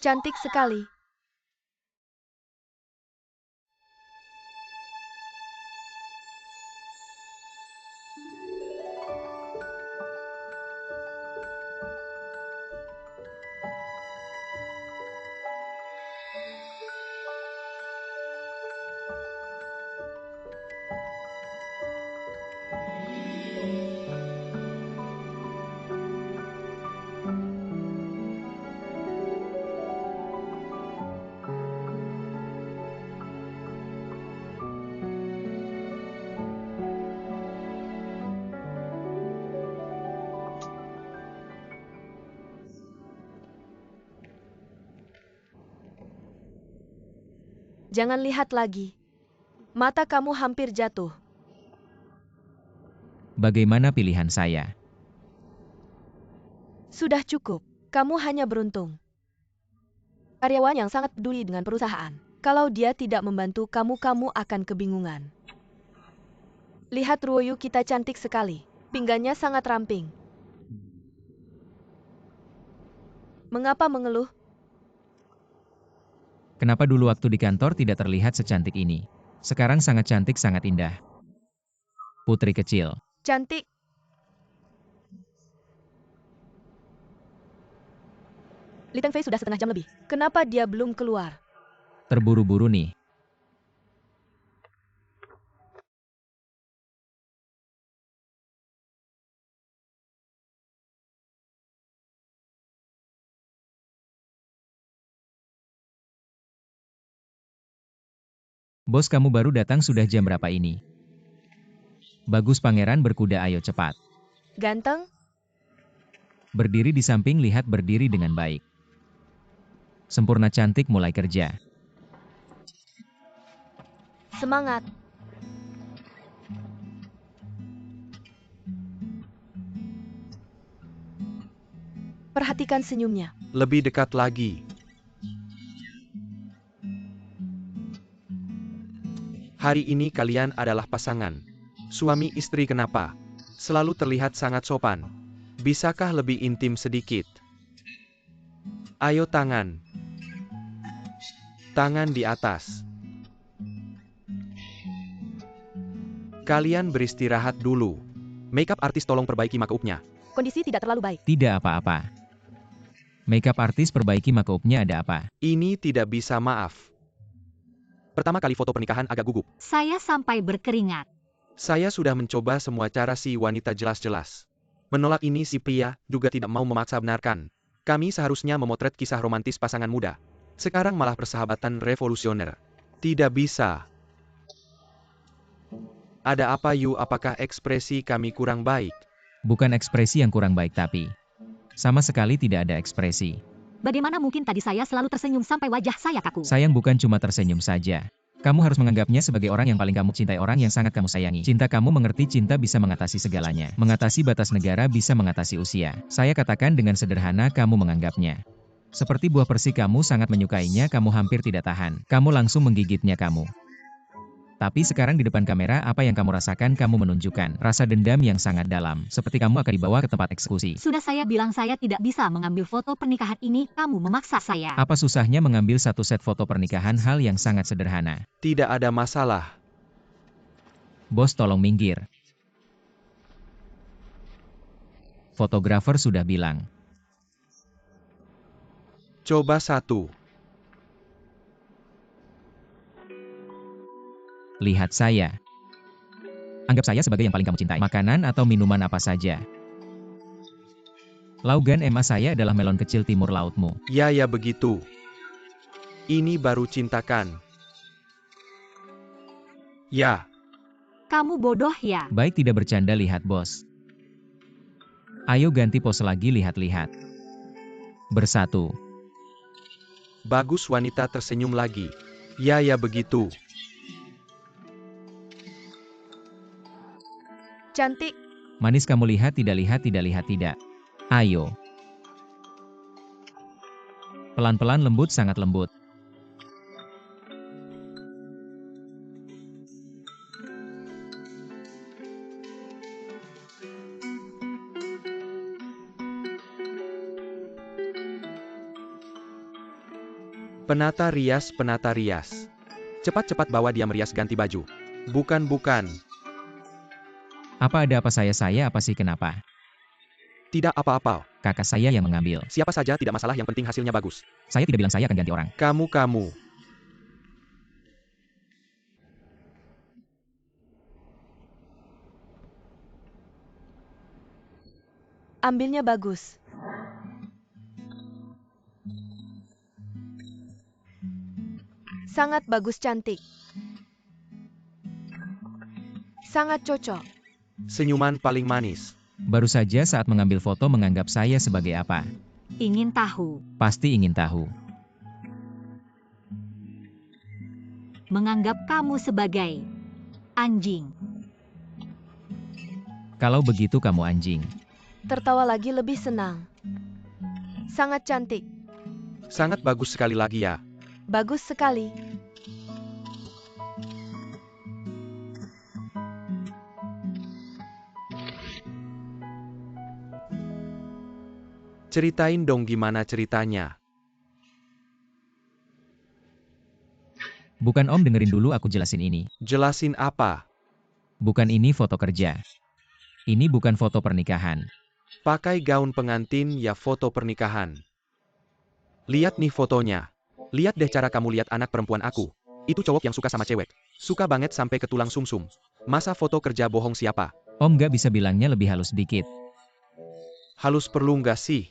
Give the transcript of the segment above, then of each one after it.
Cantik sekali. Jangan lihat lagi. Mata kamu hampir jatuh. Bagaimana pilihan saya? Sudah cukup. Kamu hanya beruntung. Karyawan yang sangat peduli dengan perusahaan. Kalau dia tidak membantu kamu, kamu akan kebingungan. Lihat Ruoyu kita cantik sekali. Pinggangnya sangat ramping. Mengapa mengeluh? Kenapa dulu waktu di kantor tidak terlihat secantik ini? Sekarang sangat cantik, sangat indah. Putri kecil. Cantik. Li Tengfei sudah setengah jam lebih. Kenapa dia belum keluar? Terburu-buru nih. Bos, kamu baru datang, sudah jam berapa ini? Bagus pangeran berkuda, ayo cepat. Ganteng? Berdiri di samping, lihat berdiri dengan baik. Sempurna cantik, mulai kerja. Semangat. Perhatikan senyumnya. Lebih dekat lagi. Hari ini kalian adalah pasangan. Suami istri, kenapa? Selalu terlihat sangat sopan. Bisakah lebih intim sedikit? Ayo tangan. Tangan di atas. Kalian beristirahat dulu. Makeup artis tolong perbaiki makeupnya. Kondisi tidak terlalu baik. Tidak apa-apa. Makeup artis perbaiki makeupnya, ada apa? Ini tidak bisa, maaf. Pertama kali foto pernikahan agak gugup. Saya sampai berkeringat. Saya sudah mencoba semua cara, si wanita jelas-jelas menolak ini, si pria juga tidak mau memaksa benarkan. Kami seharusnya memotret kisah romantis pasangan muda. Sekarang malah persahabatan revolusioner. Tidak bisa. Ada apa Yu? Apakah ekspresi kami kurang baik? Bukan ekspresi yang kurang baik, tapi sama sekali tidak ada ekspresi. Bagaimana mungkin tadi saya selalu tersenyum sampai wajah saya kaku? Sayang bukan cuma tersenyum saja. Kamu harus menganggapnya sebagai orang yang paling kamu cintai, orang yang sangat kamu sayangi. Cinta kamu mengerti, cinta bisa mengatasi segalanya. Mengatasi batas negara, bisa mengatasi usia. Saya katakan dengan sederhana, kamu menganggapnya seperti buah persik, kamu sangat menyukainya, kamu hampir tidak tahan. Kamu langsung menggigitnya kamu. Tapi sekarang di depan kamera, apa yang kamu rasakan? Kamu menunjukkan rasa dendam yang sangat dalam, seperti kamu akan dibawa ke tempat eksekusi. Sudah saya bilang saya tidak bisa mengambil foto pernikahan ini, kamu memaksa saya. Apa susahnya mengambil satu set foto pernikahan? Hal yang sangat sederhana. Tidak ada masalah. Bos, tolong minggir. Fotografer sudah bilang. Coba satu. Lihat saya. Anggap saya sebagai yang paling kamu cintai. Makanan atau minuman apa saja. Laugan emas saya adalah melon kecil timur lautmu. Ya begitu. Ini baru cintakan. Ya. Kamu bodoh ya. Baik, tidak bercanda, lihat bos. Ayo ganti pose lagi, lihat-lihat. Bersatu. Bagus, wanita tersenyum lagi. Ya begitu. Cantik. Manis, kamu lihat, tidak lihat, tidak lihat, tidak. Ayo. Pelan-pelan, lembut, sangat lembut. Penata rias, penata rias. Cepat-cepat bawa dia merias ganti baju. Bukan. Apa ada apa saya apa sih kenapa? Tidak apa-apa. Kakak saya yang mengambil. Siapa saja tidak masalah, yang penting hasilnya bagus. Saya tidak bilang saya akan ganti orang. Kamu. Ambilnya bagus. Sangat bagus, cantik. Sangat cocok. Senyuman paling manis. Baru saja saat mengambil foto menganggap saya sebagai apa? Ingin tahu. Pasti ingin tahu. Menganggap kamu sebagai anjing. Kalau begitu kamu anjing. Tertawa lagi lebih senang. Sangat cantik. Sangat bagus sekali lagi ya. Bagus sekali. Ceritain dong gimana ceritanya. Bukan Om, dengerin dulu aku jelasin ini. Jelasin apa? Bukan ini foto kerja. Ini bukan foto pernikahan. Pakai gaun pengantin ya foto pernikahan. Lihat nih fotonya. Lihat deh cara kamu lihat anak perempuan aku. Itu cowok yang suka sama cewek. Suka banget sampai ke tulang sumsum. Masa foto kerja bohong siapa? Om gak bisa bilangnya lebih halus dikit. Halus perlu nggak sih?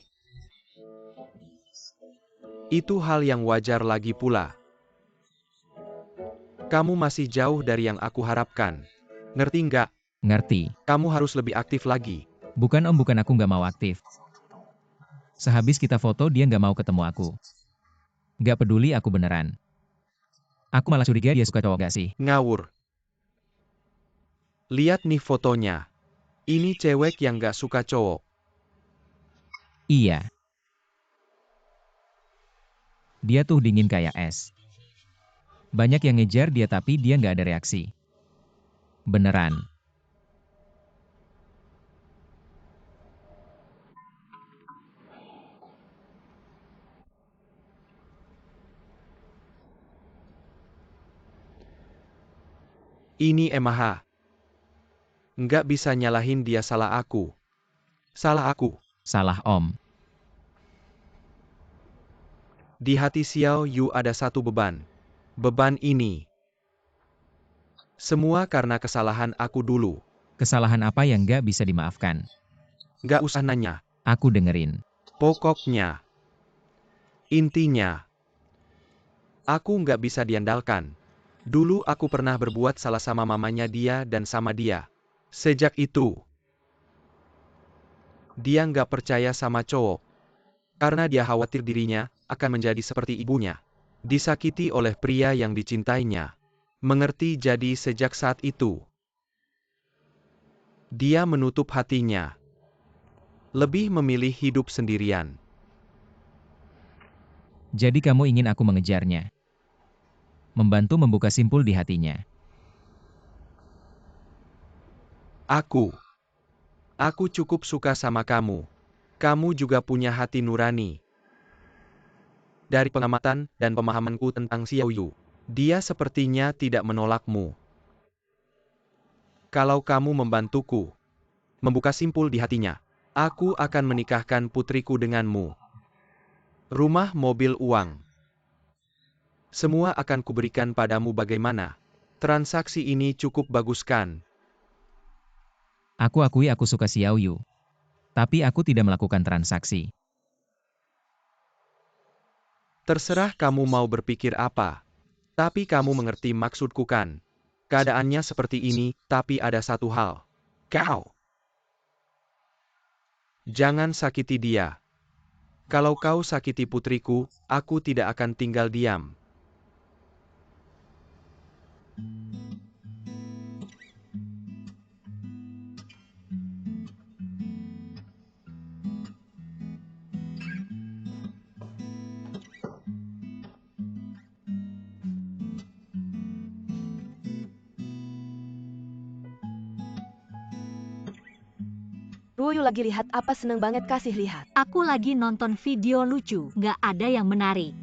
Itu hal yang wajar lagi pula. Kamu masih jauh dari yang aku harapkan. Ngerti nggak? Ngerti. Kamu harus lebih aktif lagi. Bukan Om, bukan aku gak mau aktif. Sehabis kita foto dia gak mau ketemu aku. Gak peduli aku beneran. Aku malah curiga dia suka cowok gak sih? Ngawur. Lihat nih fotonya. Ini cewek yang gak suka cowok. Iya. Dia tuh dingin kayak es. Banyak yang ngejar dia tapi dia gak ada reaksi. Beneran. Ini Emaha. Nggak bisa nyalahin dia, salah aku. Salah aku. Salah Om. Di hati Xiao Yu ada satu beban. Beban ini. Semua karena kesalahan aku dulu. Kesalahan apa yang gak bisa dimaafkan? Nggak usah nanya. Aku dengerin. Pokoknya. Intinya. Aku nggak bisa diandalkan. Dulu aku pernah berbuat salah sama mamanya dia dan sama dia. Sejak itu, dia nggak percaya sama cowok. Karena dia khawatir dirinya akan menjadi seperti ibunya. Disakiti oleh pria yang dicintainya. Mengerti, jadi sejak saat itu, dia menutup hatinya. Lebih memilih hidup sendirian. Jadi kamu ingin aku mengejarnya? Membantu membuka simpul di hatinya. Aku cukup suka sama kamu. Kamu juga punya hati nurani. Dari pengamatan dan pemahamanku tentang Xiao Yu, dia sepertinya tidak menolakmu. Kalau kamu membantuku membuka simpul di hatinya, aku akan menikahkan putriku denganmu. Rumah, mobil, uang. Semua akan kuberikan padamu. Bagaimana? Transaksi ini cukup bagus kan? Aku akui aku suka Xiao Yu. Tapi aku tidak melakukan transaksi. Terserah kamu mau berpikir apa. Tapi kamu mengerti maksudku kan? Keadaannya seperti ini, tapi ada satu hal. Kau jangan sakiti dia. Kalau kau sakiti putriku, aku tidak akan tinggal diam. Ruoyu lagi lihat apa, seneng banget kasih lihat. Aku lagi nonton video lucu, nggak ada yang menarik.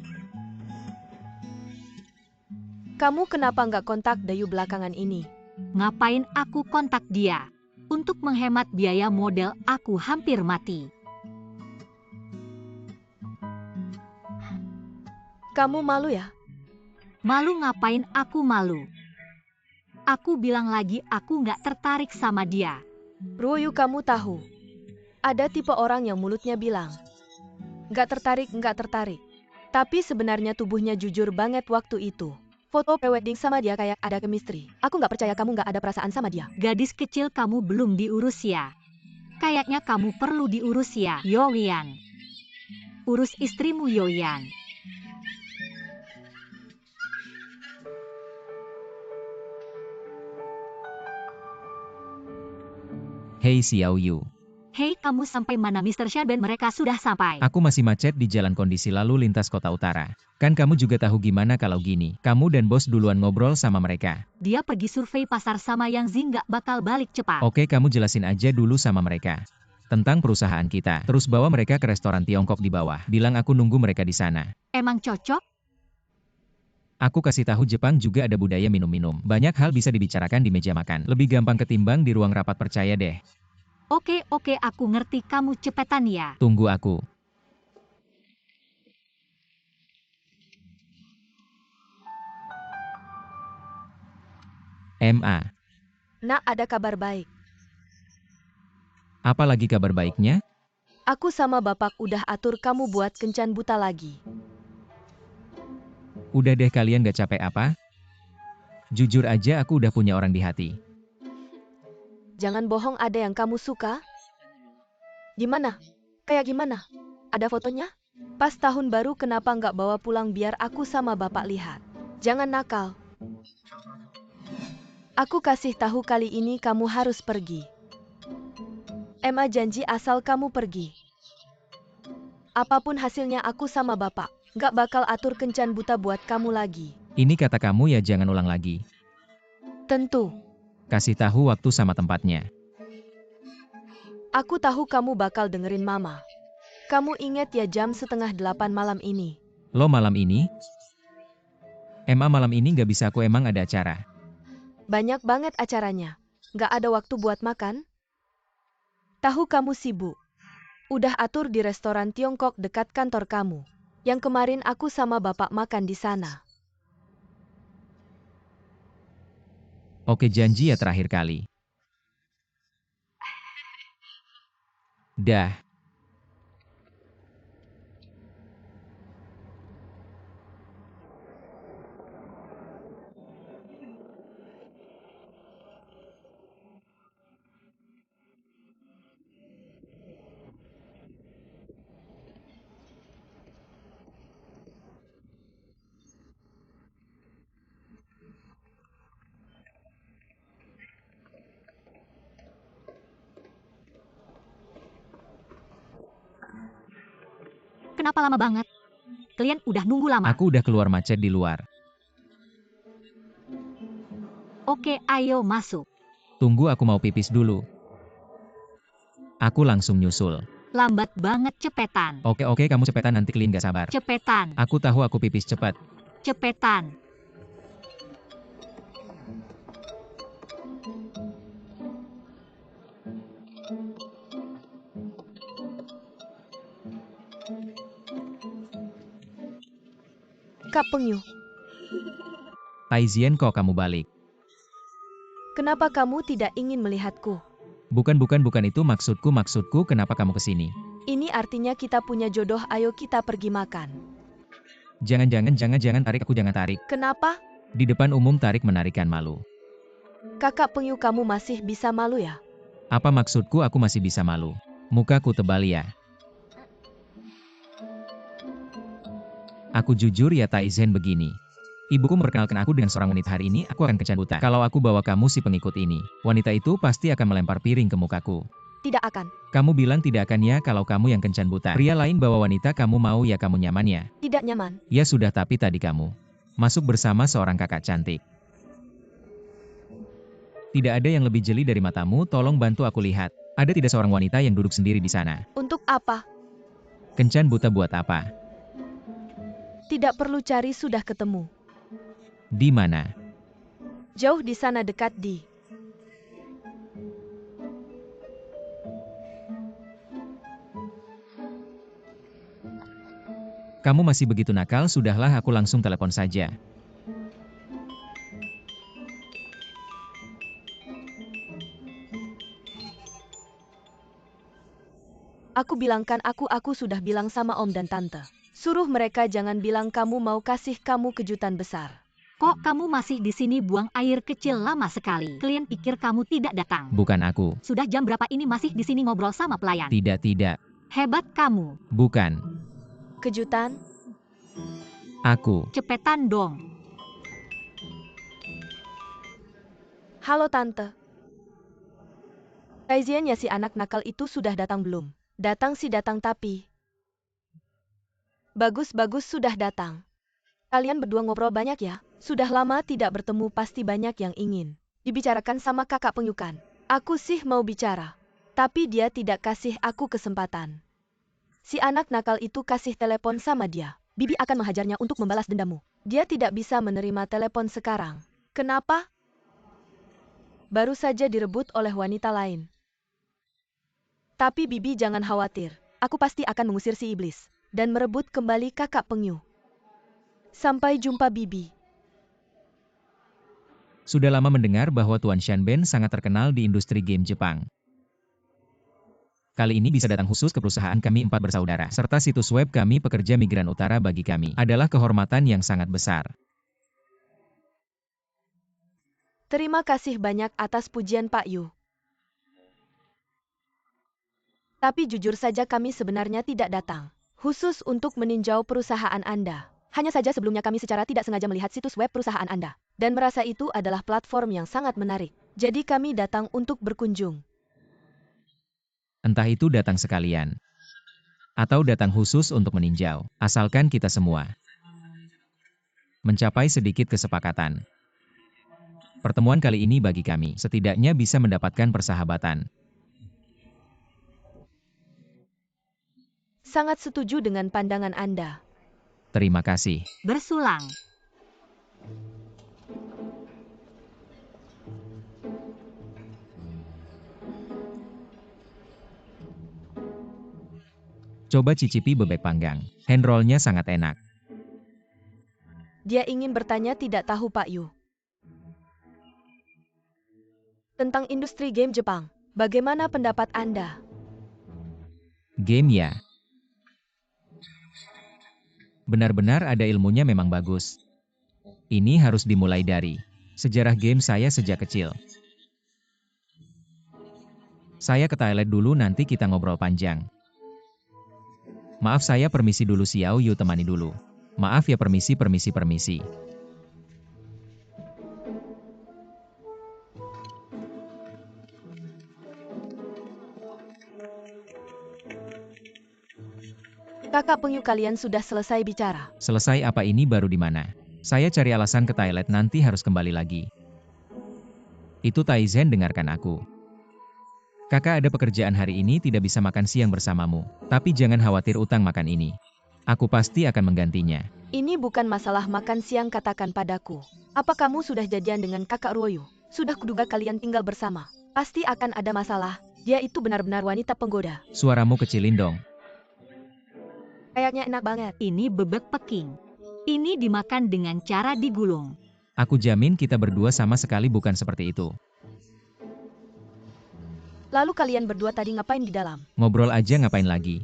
Kamu kenapa nggak kontak Dayu belakangan ini? Ngapain aku kontak dia? Untuk menghemat biaya model aku hampir mati. Kamu malu ya? Malu ngapain aku malu? Aku bilang lagi aku nggak tertarik sama dia. Ruoyu, kamu tahu. Ada tipe orang yang mulutnya bilang, nggak tertarik. Tapi sebenarnya tubuhnya jujur banget waktu itu. Foto prewedding sama dia kayak ada chemistry. Aku nggak percaya kamu nggak ada perasaan sama dia. Gadis kecil kamu belum diurus ya? Kayaknya kamu perlu diurus ya, Yoyan. Urus istrimu, Yoyan. Hei Xiao Yu. Hei, kamu sampai mana, Mr. Shanben? Mereka sudah sampai. Aku masih macet di jalan kondisi lalu lintas kota utara. Kan kamu juga tahu gimana kalau gini. Kamu dan bos duluan ngobrol sama mereka. Dia pergi survei pasar sama Yang Zi, nggak bakal balik cepat. Oke, kamu jelasin aja dulu sama mereka. Tentang perusahaan kita. Terus bawa mereka ke restoran Tiongkok di bawah. Bilang aku nunggu mereka di sana. Emang cocok? Aku kasih tahu Jepang juga ada budaya minum-minum. Banyak hal bisa dibicarakan di meja makan. Lebih gampang ketimbang di ruang rapat, percaya deh. Oke, aku ngerti, kamu cepetan ya. Tunggu aku. MA. Nak, ada kabar baik. Apa lagi kabar baiknya? Aku sama bapak udah atur kamu buat kencan buta lagi. Udah deh, kalian gak capek apa? Jujur aja aku udah punya orang di hati. Jangan bohong, ada yang kamu suka? Gimana? Kayak gimana? Ada fotonya? Pas tahun baru kenapa nggak bawa pulang biar aku sama bapak lihat? Jangan nakal. Aku kasih tahu, kali ini kamu harus pergi. Emma janji asal kamu pergi. Apapun hasilnya aku sama bapak nggak bakal atur kencan buta buat kamu lagi. Ini kata kamu ya, jangan ulang lagi. Tentu. Kasih tahu waktu sama tempatnya. Aku tahu kamu bakal dengerin mama. Kamu inget ya, jam 7:30 malam ini. Lo malam ini? MA malam ini gak bisa, aku emang ada acara. Banyak banget acaranya. Nggak ada waktu buat makan? Tahu kamu sibuk. Udah atur di restoran Tiongkok dekat kantor kamu. Yang kemarin aku sama bapak makan di sana. Oke, janji ya terakhir kali. Dah. Kenapa lama banget? Kalian udah nunggu lama. Aku udah keluar macet di luar. Oke, ayo masuk. Tunggu, aku mau pipis dulu. Aku langsung nyusul. Lambat banget, cepetan. Oke, kamu cepetan, nanti Klin gak sabar. Cepetan. Aku tahu, aku pipis cepat. Cepetan. Kak Pengyu, Taizien, kok kamu balik? kenapa kamu tidak ingin melihatku? Bukan itu maksudku kenapa kamu kesini? Ini artinya kita punya jodoh, ayo kita pergi makan. Jangan tarik aku, jangan tarik. Kenapa? Di depan umum tarik-menarik kan malu. Kakak Pengyu, kamu masih bisa malu ya? Apa maksudku aku masih bisa malu? Mukaku tebal ya? Aku jujur ya Taizen, begini. Ibuku memperkenalkan aku dengan seorang wanita, hari ini aku akan kencan buta. Kalau aku bawa kamu si pengikut ini, wanita itu pasti akan melempar piring ke mukaku. Tidak akan. Kamu bilang tidak akan ya kalau kamu yang kencan buta. Pria lain bawa wanita, kamu mau ya, kamu nyaman ya? Tidak nyaman. Ya sudah, tapi tadi kamu masuk bersama seorang kakak cantik. Tidak ada yang lebih jeli dari matamu, tolong bantu aku lihat. Ada tidak seorang wanita yang duduk sendiri di sana? Untuk apa? Kencan buta buat apa? Tidak perlu cari, sudah ketemu. Di mana? Jauh di sana dekat di. Kamu masih begitu nakal, sudahlah aku langsung telepon saja. Aku bilangkan aku sudah bilang sama om dan tante. Suruh mereka jangan bilang kamu mau kasih kamu kejutan besar. Kok kamu masih di sini buang air kecil lama sekali? Klien pikir kamu tidak datang. Bukan aku. Sudah jam berapa ini masih di sini ngobrol sama pelayan? Tidak. Hebat kamu. Bukan. Kejutan? Aku. Cepetan dong. Halo tante. Taiziannya si anak nakal itu sudah datang belum? Datang sih datang tapi. Bagus sudah datang. Kalian berdua ngobrol banyak ya? Sudah lama tidak bertemu, pasti banyak yang ingin dibicarakan sama kakak Pengyukan. Aku sih mau bicara, tapi dia tidak kasih aku kesempatan. Si anak nakal itu kasih telepon sama dia. Bibi akan menghajarnya untuk membalas dendammu. Dia tidak bisa menerima telepon sekarang. Kenapa? Baru saja direbut oleh wanita lain. Tapi Bibi jangan khawatir. Aku pasti akan mengusir si iblis dan merebut kembali kakak Pengyu. Sampai jumpa Bibi. Sudah lama mendengar bahwa Tuan Shanben sangat terkenal di industri game Jepang. Kali ini bisa datang khusus ke perusahaan kami 4 bersaudara, serta situs web kami pekerja migran utara bagi kami adalah kehormatan yang sangat besar. Terima kasih banyak atas pujian Pak Yu. Tapi jujur saja kami sebenarnya tidak datang khusus untuk meninjau perusahaan Anda. Hanya saja sebelumnya kami secara tidak sengaja melihat situs web perusahaan Anda dan merasa itu adalah platform yang sangat menarik. Jadi kami datang untuk berkunjung. Entah itu datang sekalian atau datang khusus untuk meninjau, asalkan kita semua mencapai sedikit kesepakatan. Pertemuan kali ini bagi kami setidaknya bisa mendapatkan persahabatan. Sangat setuju dengan pandangan Anda. Terima kasih. Bersulang. Coba cicipi bebek panggang. Handrollnya sangat enak. Dia ingin bertanya, tidak tahu Pak Yu. Tentang industri game Jepang, bagaimana pendapat Anda? Game ya. Benar-benar ada ilmunya, memang bagus. Ini harus dimulai dari sejarah game saya sejak kecil. Saya ke toilet dulu, nanti kita ngobrol panjang. Maaf, saya permisi dulu, Xiao Yu temani dulu. Maaf ya, permisi. Kakak Pengyu, kalian sudah selesai bicara. Selesai apa, ini baru di mana? Saya cari alasan ke toilet, nanti harus kembali lagi. Itu Taizen, dengarkan aku. Kakak ada pekerjaan hari ini, tidak bisa makan siang bersamamu. Tapi jangan khawatir utang makan ini. Aku pasti akan menggantinya. Ini bukan masalah makan siang, katakan padaku. Apa kamu sudah jadian dengan kakak Ruoyu? Sudah kuduga kalian tinggal bersama. Pasti akan ada masalah. Dia itu benar-benar wanita penggoda. Suaramu kecilin dong. Kayaknya enak banget. Ini bebek Peking. Ini dimakan dengan cara digulung. Aku jamin kita berdua sama sekali bukan seperti itu. Lalu kalian berdua tadi ngapain di dalam? Ngobrol aja, ngapain lagi?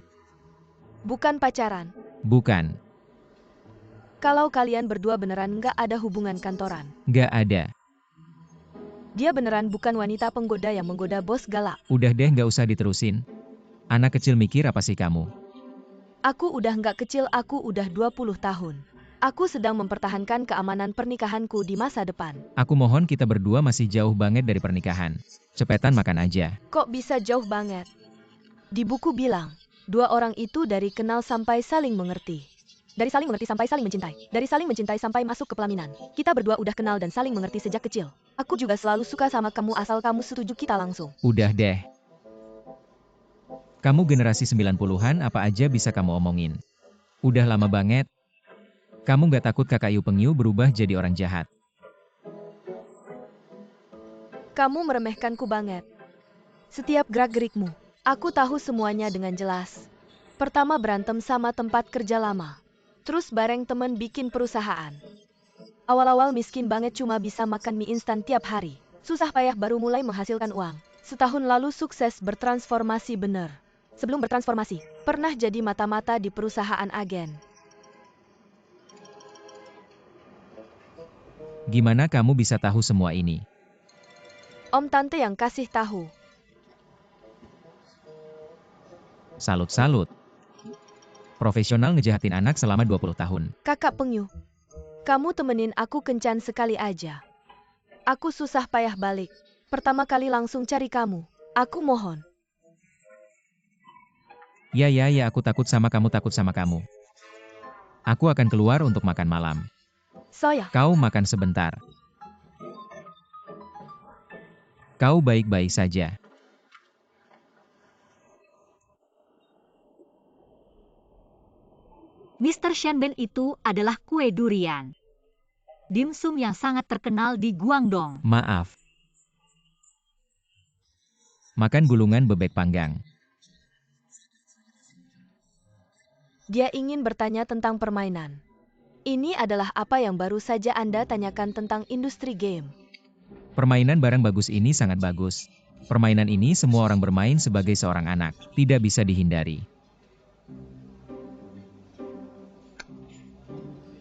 Bukan pacaran. Bukan. Kalau kalian berdua beneran nggak ada hubungan kantoran. Nggak ada. Dia beneran bukan wanita penggoda yang menggoda bos galak. Udah deh, nggak usah diterusin. Anak kecil mikir apa sih kamu? Aku udah nggak kecil, aku udah 20 tahun. Aku sedang mempertahankan keamanan pernikahanku di masa depan. Aku mohon, kita berdua masih jauh banget dari pernikahan. Cepetan makan aja. Kok bisa jauh banget? Di buku bilang, 2 orang itu dari kenal sampai saling mengerti. Dari saling mengerti sampai saling mencintai. Dari saling mencintai sampai masuk ke pelaminan. Kita berdua udah kenal dan saling mengerti sejak kecil. Aku juga selalu suka sama kamu asal kamu setuju kita langsung. Udah deh. Kamu generasi 90-an, apa aja bisa kamu omongin. Udah lama banget. Kamu nggak takut kakak Yu Pengyu berubah jadi orang jahat? Kamu meremehkanku banget. Setiap gerak-gerikmu, aku tahu semuanya dengan jelas. Pertama berantem sama tempat kerja lama. Terus bareng temen bikin perusahaan. Awal-awal miskin banget cuma bisa makan mie instan tiap hari. Susah payah baru mulai menghasilkan uang. Setahun lalu sukses bertransformasi bener. Sebelum bertransformasi, pernah jadi mata-mata di perusahaan agen. Gimana kamu bisa tahu semua ini? Om tante yang kasih tahu. Salut-salut. Profesional ngejahatin anak selama 20 tahun. Kakak Pengyu, kamu temenin aku kencan sekali aja. Aku susah payah balik. Pertama kali langsung cari kamu. Aku mohon. Ya, aku takut sama kamu. Aku akan keluar untuk makan malam. Saya, Kau makan sebentar. Kau baik-baik saja. Mr. Shenben itu adalah kue durian. Dimsum yang sangat terkenal di Guangdong. Maaf. Makan gulungan bebek panggang. dia ingin bertanya tentang permainan. Ini adalah apa yang baru saja Anda tanyakan tentang industri game. Permainan barang bagus ini sangat bagus. Permainan ini semua orang bermain sebagai seorang anak. Tidak bisa dihindari.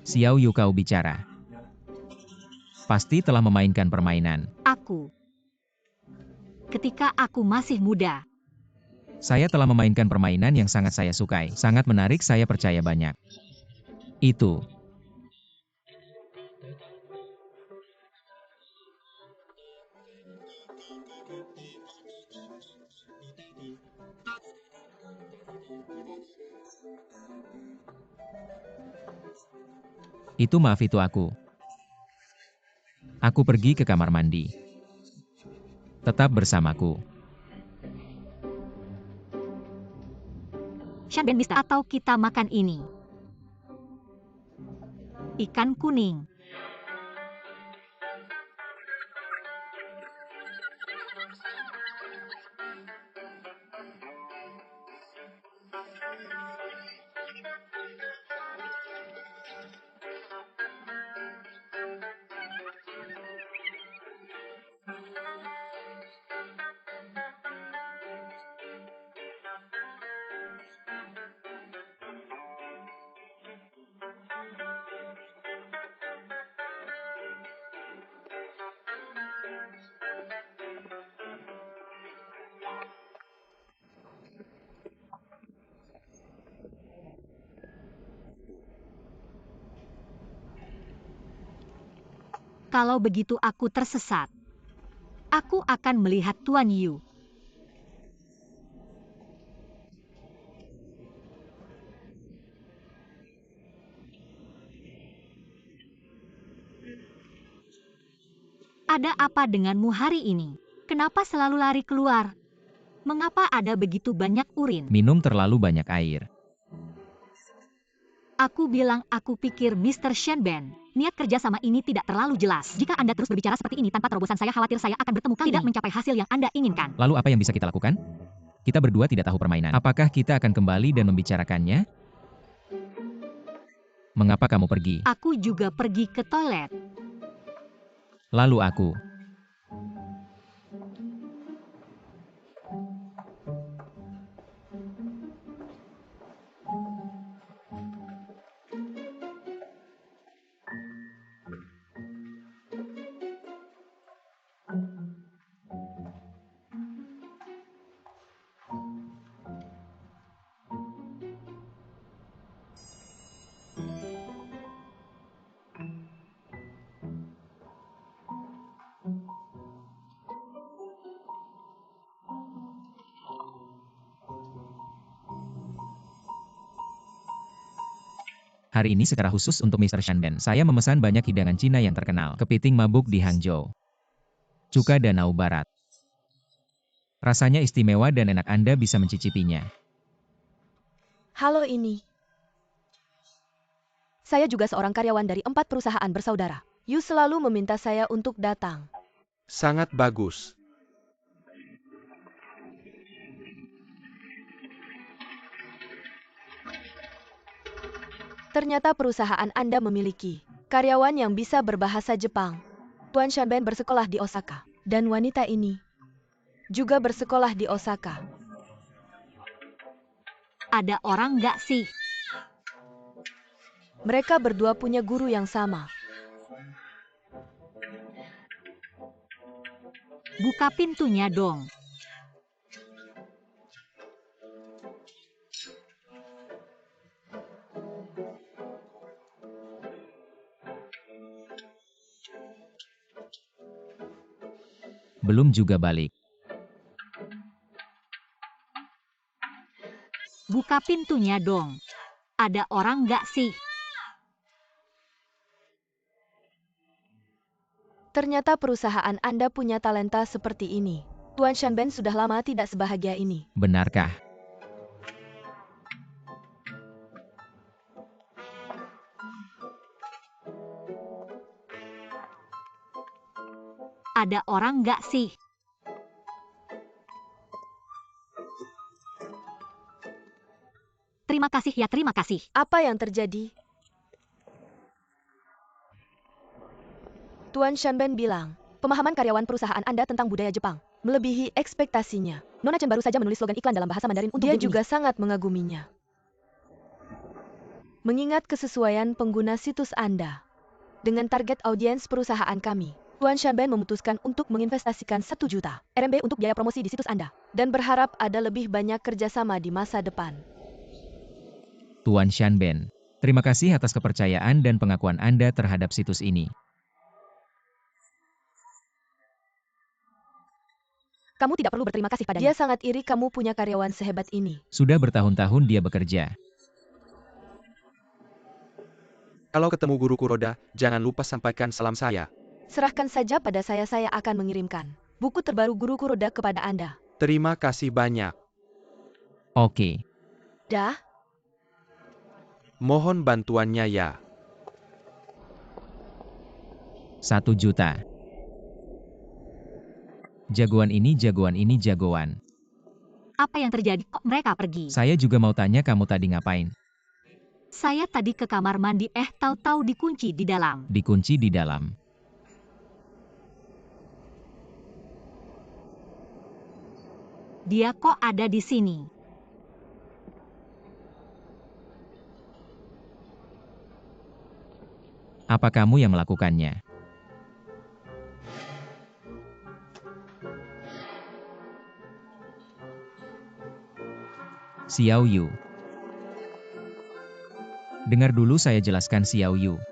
Xiao Yu kau bicara. Pasti telah memainkan permainan. Aku. Ketika aku masih muda. Saya telah memainkan permainan yang sangat saya sukai. Sangat menarik, saya percaya banyak. Itu. Maaf itu aku. Aku pergi ke kamar mandi. Tetap bersamaku. Shenben Mister, atau kita makan ini. Ikan kuning. Kalau begitu aku tersesat. Aku akan melihat Tuan Yu. Ada apa denganmu hari ini? Kenapa selalu lari keluar? Mengapa ada begitu banyak urin? Minum terlalu banyak air. Aku pikir Mr. Shenben, niat kerja sama ini tidak terlalu jelas. Jika Anda terus berbicara seperti ini tanpa terobosan, saya khawatir saya akan bertemu kali tidak mencapai hasil yang Anda inginkan. Lalu apa yang bisa kita lakukan? Kita berdua tidak tahu permainan. Apakah kita akan kembali dan membicarakannya? Mengapa kamu pergi? Aku juga pergi ke toilet. Lalu aku. Hari ini secara khusus untuk Mr. Shenben, saya memesan banyak hidangan Cina yang terkenal. Kepiting mabuk di Hangzhou. Cuka Danau Barat. Rasanya istimewa dan enak, Anda bisa mencicipinya. Halo ini. Saya juga seorang karyawan dari 4 perusahaan bersaudara. Yu selalu meminta saya untuk datang. Sangat bagus. Ternyata perusahaan Anda memiliki karyawan yang bisa berbahasa Jepang. Tuan Shanben bersekolah di Osaka, dan wanita ini juga bersekolah di Osaka. Ada orang nggak sih? Mereka berdua punya guru yang sama. Buka pintunya dong. Belum juga balik. Buka pintunya dong. Ada orang nggak sih? Ternyata perusahaan Anda punya talenta seperti ini. Tuan Shanben sudah lama tidak sebahagia ini. Benarkah? Ada orang nggak sih? Terima kasih ya, terima kasih. Apa yang terjadi? Tuan Shanben bilang, pemahaman karyawan perusahaan Anda tentang budaya Jepang melebihi ekspektasinya. Nona Chen baru saja menulis slogan iklan dalam bahasa Mandarin untuk Dia game juga sangat mengaguminya. Mengingat kesesuaian pengguna situs Anda dengan target audiens perusahaan kami, Tuan Shanben memutuskan untuk menginvestasikan 1 juta RMB untuk biaya promosi di situs Anda dan berharap ada lebih banyak kerjasama di masa depan. Tuan Shanben, terima kasih atas kepercayaan dan pengakuan Anda terhadap situs ini. Kamu tidak perlu berterima kasih padanya. Dia sangat iri kamu punya karyawan sehebat ini. Sudah bertahun-tahun dia bekerja. Kalau ketemu Guru Kuroda, jangan lupa sampaikan salam saya. Serahkan saja pada saya akan mengirimkan buku terbaru Guru Kuroda kepada Anda. Terima kasih banyak. Oke. Dah? Mohon bantuannya ya. 1 juta. Jagoan ini jagoan. Apa yang terjadi kok mereka pergi? Saya juga mau tanya kamu tadi ngapain? Saya tadi ke kamar mandi, tahu-tahu dikunci di dalam. Dikunci di dalam. Dia kok ada di sini? Apa kamu yang melakukannya? Xiao Yu. Dengar dulu saya jelaskan Xiao Yu.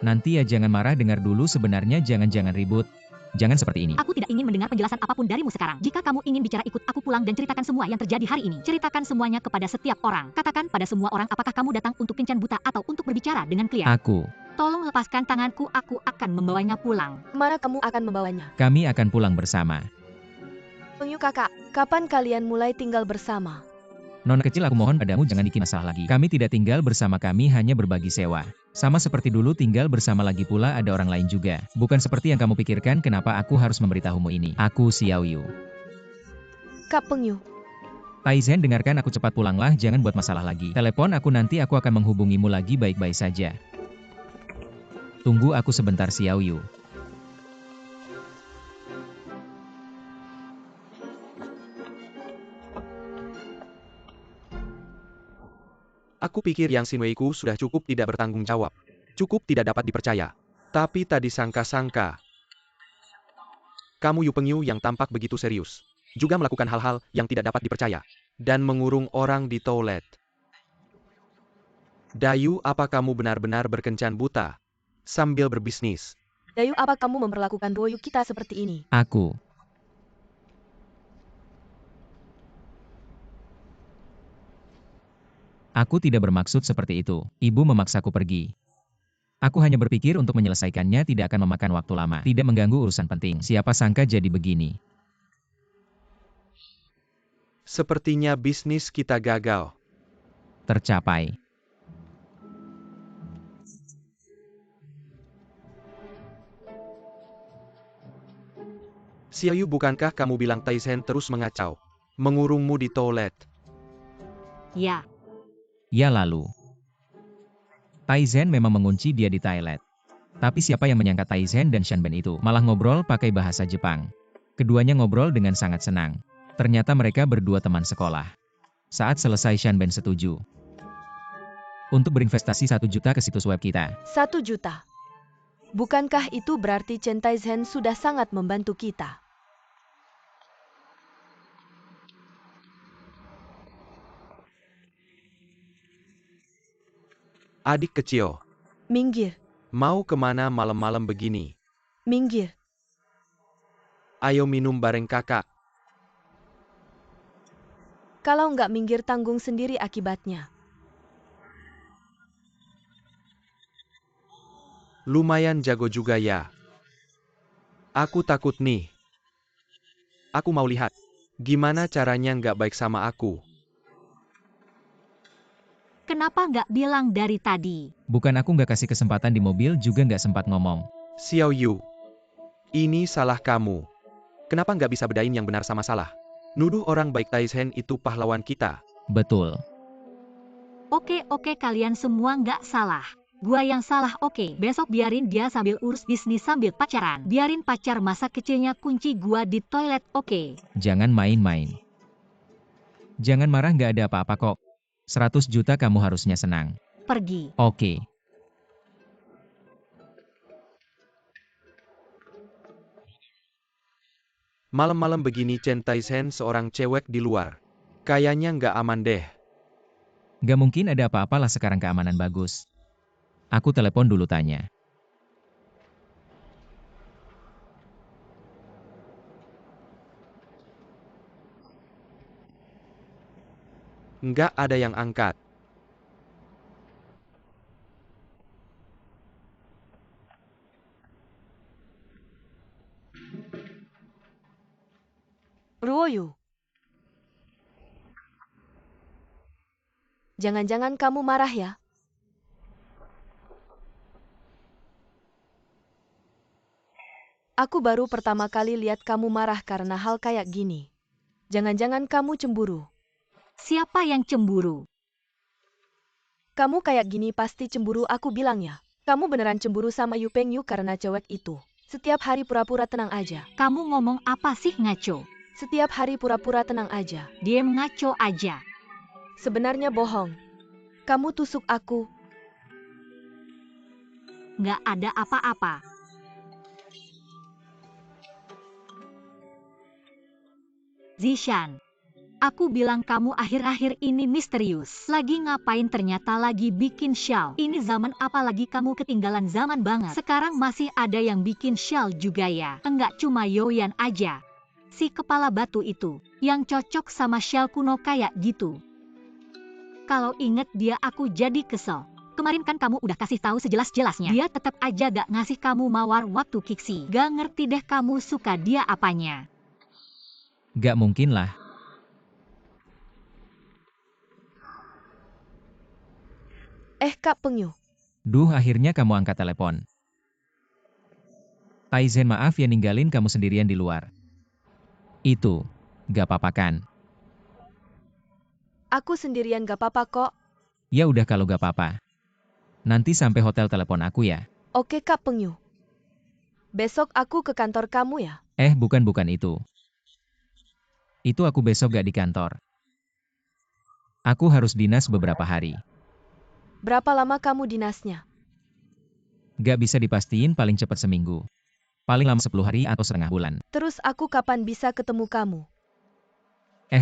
Nanti ya jangan marah, dengar dulu, sebenarnya jangan ribut. Jangan seperti ini. Aku tidak ingin mendengar penjelasan apapun darimu sekarang. Jika kamu ingin bicara, ikut aku pulang dan ceritakan semua yang terjadi hari ini. Ceritakan semuanya kepada setiap orang. Katakan pada semua orang apakah kamu datang untuk kencan buta atau untuk berbicara dengan klien. Aku. Tolong lepaskan tanganku, aku akan membawanya pulang. Mana kamu akan membawanya? Kami akan pulang bersama. Pengyu kakak, kapan kalian mulai tinggal bersama? Nona kecil, aku mohon padamu jangan bikin masalah lagi. Kami tidak tinggal bersama, kami hanya berbagi sewa. Sama seperti dulu, tinggal bersama, lagi pula ada orang lain juga. Bukan seperti yang kamu pikirkan. Kenapa aku harus memberitahumu ini? Aku Xiao Yu. Kak Pengyu. Taizen, dengarkan aku, cepat pulanglah, jangan buat masalah lagi. Telepon aku, nanti aku akan menghubungimu lagi baik-baik saja. Tunggu aku sebentar, Xiao Yu. Aku pikir Yang Xinweiku sudah cukup tidak bertanggung jawab. Cukup tidak dapat dipercaya. Tapi tadi sangka-sangka. Kamu Yu Pengyu yang tampak begitu serius. Juga melakukan hal-hal yang tidak dapat dipercaya. Dan mengurung orang di toilet. Dayu, apa kamu benar-benar berkencan buta? Sambil berbisnis. Dayu, apa kamu memperlakukan Ruoyu kita seperti ini? Aku. Aku tidak bermaksud seperti itu. Ibu memaksaku pergi. Aku hanya berpikir untuk menyelesaikannya tidak akan memakan waktu lama. Tidak mengganggu urusan penting. Siapa sangka jadi begini. Sepertinya bisnis kita gagal. Tercapai. Xiaoyu, bukankah kamu bilang Taisen terus mengacau? Mengurungmu di toilet. Ya, Ya lalu. Taizen memang mengunci dia di toilet. Tapi siapa yang menyangka Taizen dan Shanben itu malah ngobrol pakai bahasa Jepang. Keduanya ngobrol dengan sangat senang. Ternyata mereka berdua teman sekolah. Saat selesai, Shanben setuju untuk berinvestasi 1 juta ke situs web kita. 1 juta. Bukankah itu berarti Chen Taizen sudah sangat membantu kita? Adik kecil, Minggir, mau kemana malam-malam begini? minggir. Ayo minum bareng kakak. Kalau nggak minggir tanggung sendiri akibatnya. Lumayan jago juga ya. Aku takut nih. Aku mau lihat. Gimana caranya nggak baik sama aku? kenapa nggak bilang dari tadi? Bukan aku nggak kasih kesempatan di mobil juga nggak sempat ngomong. Xiaoyu, ini salah kamu. Kenapa nggak bisa bedain yang benar sama salah? Nuduh orang baik Taizen itu pahlawan kita. Betul. Oke, kalian semua nggak salah. Gua yang salah, oke. Besok biarin dia sambil urus bisnis sambil pacaran. Biarin pacar masa kecilnya kunci gua di toilet, oke. Jangan main-main. Jangan marah, nggak ada apa-apa kok. 100 juta kamu harusnya senang. Pergi. Oke. Malam-malam begini Chen Taizen seorang cewek di luar. Kayaknya nggak aman deh. Nggak mungkin ada apa-apa lah, sekarang keamanan bagus. Aku telepon dulu tanya. Nggak ada yang angkat. Ruoyu. Jangan-jangan kamu marah ya? Aku baru pertama kali lihat kamu marah karena hal kayak gini. Jangan-jangan kamu cemburu. Siapa yang cemburu? Kamu kayak gini pasti cemburu, aku bilang ya. Kamu beneran cemburu sama Yu Pengyu karena cewek itu. Setiap hari pura-pura tenang aja. Kamu ngomong apa sih, ngaco? Setiap hari pura-pura tenang aja. Diem ngaco aja. Sebenarnya bohong. Kamu tusuk aku. Nggak ada apa-apa. Zishan, aku bilang kamu akhir-akhir ini misterius. Lagi ngapain? Ternyata lagi bikin shawl. Ini zaman apa lagi, kamu ketinggalan zaman banget. Sekarang masih ada yang bikin shawl juga ya? Enggak cuma Yoyan aja. Si kepala batu itu, yang cocok sama shawl kuno kayak gitu. Kalau inget dia aku jadi kesel. Kemarin kan kamu udah kasih tahu sejelas-jelasnya. Dia tetap aja gak ngasih kamu mawar waktu kiksi. Gak ngerti deh kamu suka dia apanya. Nggak mungkin lah. Kak Pengyu. Duh, akhirnya kamu angkat telepon. Taizen, maaf ya ninggalin kamu sendirian di luar. Itu, nggak apa-apa kan? Aku sendirian gak apa-apa kok. Ya udah kalau nggak apa-apa. Nanti sampai hotel telepon aku ya. Oke Kak Pengyu. Besok aku ke kantor kamu ya? Bukan itu. Itu aku besok gak di kantor. Aku harus dinas beberapa hari. Berapa lama kamu dinasnya? Gak bisa dipastiin, paling cepat seminggu. Paling lama 10 hari atau setengah bulan. Terus aku kapan bisa ketemu kamu?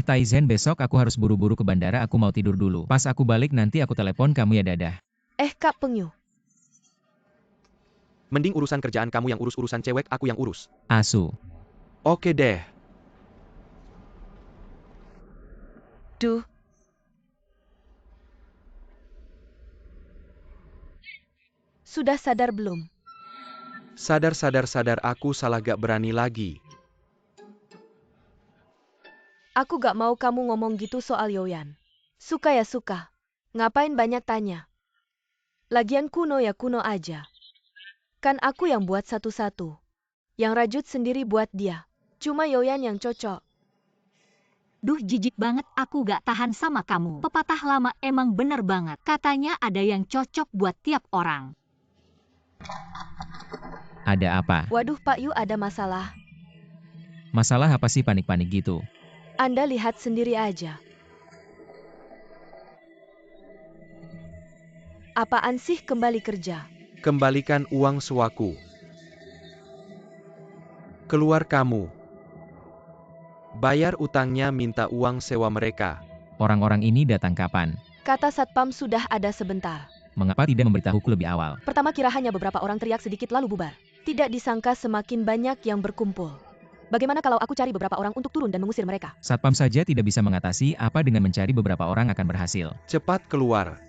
Taizen, besok aku harus buru-buru ke bandara, aku mau tidur dulu. Pas aku balik nanti aku telepon kamu ya, dadah. Kak Pengyu. Mending urusan kerjaan kamu yang urus, urusan cewek aku yang urus. Asu. Oke deh. Duh. Sudah sadar belum? Sadar aku salah, gak berani lagi. Aku gak mau kamu ngomong gitu soal Yoyan. Suka ya suka. Ngapain banyak tanya? Lagian kuno ya kuno aja. Kan aku yang buat satu-satu. Yang rajut sendiri buat dia. Cuma Yoyan yang cocok. Duh, jijik banget, aku gak tahan sama kamu. Pepatah lama emang bener banget. Katanya ada yang cocok buat tiap orang. Ada apa? Waduh Pak Yu, ada masalah. Masalah apa sih panik-panik gitu? Anda lihat sendiri aja. Apaan sih kembali kerja? Kembalikan uang sewaku. Keluar kamu. Bayar utangnya, minta uang sewa mereka. Orang-orang ini datang kapan? Kata Satpam sudah ada sebentar. Mengapa tidak memberitahuku lebih awal? Pertama kira hanya beberapa orang teriak sedikit lalu bubar. Tidak disangka semakin banyak yang berkumpul. Bagaimana kalau aku cari beberapa orang untuk turun dan mengusir mereka? Satpam saja tidak bisa mengatasi apa dengan mencari beberapa orang akan berhasil. Cepat keluar.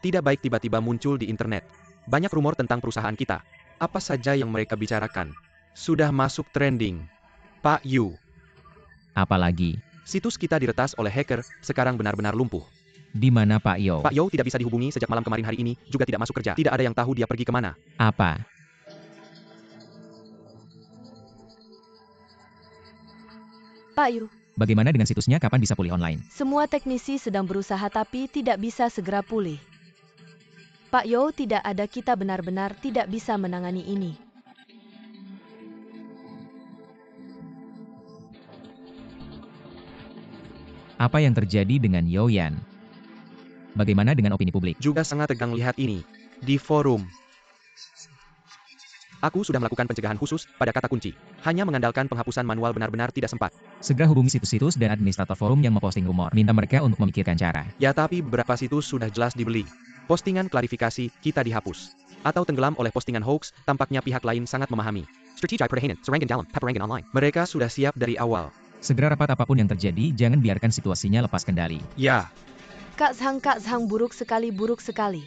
Tidak baik tiba-tiba muncul di internet. Banyak rumor tentang perusahaan kita. Apa saja yang mereka bicarakan sudah masuk trending. Pak Yu, Apalagi, situs kita diretas oleh hacker, sekarang benar-benar lumpuh. di mana Pak Yo? Pak Yu tidak bisa dihubungi sejak malam kemarin, hari ini juga tidak masuk kerja. Tidak ada yang tahu dia pergi kemana. Apa? Pak Yu, Bagaimana dengan situsnya, kapan bisa pulih online? semua teknisi sedang berusaha tapi tidak bisa segera pulih. Pak Yo, tidak ada, kita benar-benar tidak bisa menangani ini. Apa yang terjadi dengan Yoyan? Bagaimana dengan opini publik? Juga sangat tegang lihat ini di forum. Aku sudah melakukan pencegahan khusus pada kata kunci. Hanya mengandalkan penghapusan manual benar-benar tidak sempat. Segera hubungi situs-situs dan administrator forum yang memposting rumor. Minta mereka untuk memikirkan cara. Ya, tapi beberapa situs sudah jelas dibeli. Postingan klarifikasi kita dihapus. Atau tenggelam oleh postingan hoax, tampaknya pihak lain sangat memahami. Strategic pertahanan, serangan dalam, peperangan online. Mereka sudah siap dari awal. Segera rapat apapun yang terjadi, jangan biarkan situasinya lepas kendali. Ya, Kak Zhang, buruk sekali, buruk sekali.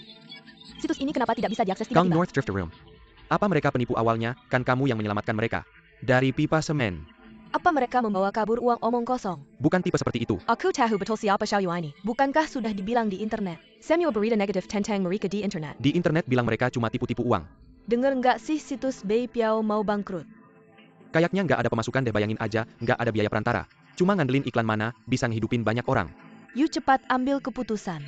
Situs ini kenapa tidak bisa diakses Gang tiba-tiba? North Drifter Room. Apa mereka penipu awalnya? Kan kamu yang menyelamatkan mereka dari pipa semen. Apa mereka membawa kabur uang omong kosong? Bukan tipe seperti itu. Aku tahu betul siapa Xiao Yu ini. Bukankah sudah dibilang di internet? Samuel berita negatif tentang mereka di internet. Di internet bilang mereka cuma tipu-tipu uang. Dengar nggak sih situs Bei Piao mau bangkrut? Kayaknya nggak ada pemasukan deh, bayangin aja, nggak ada biaya perantara. Cuma ngandelin iklan mana, bisa ngehidupin banyak orang. Yuk cepat ambil keputusan.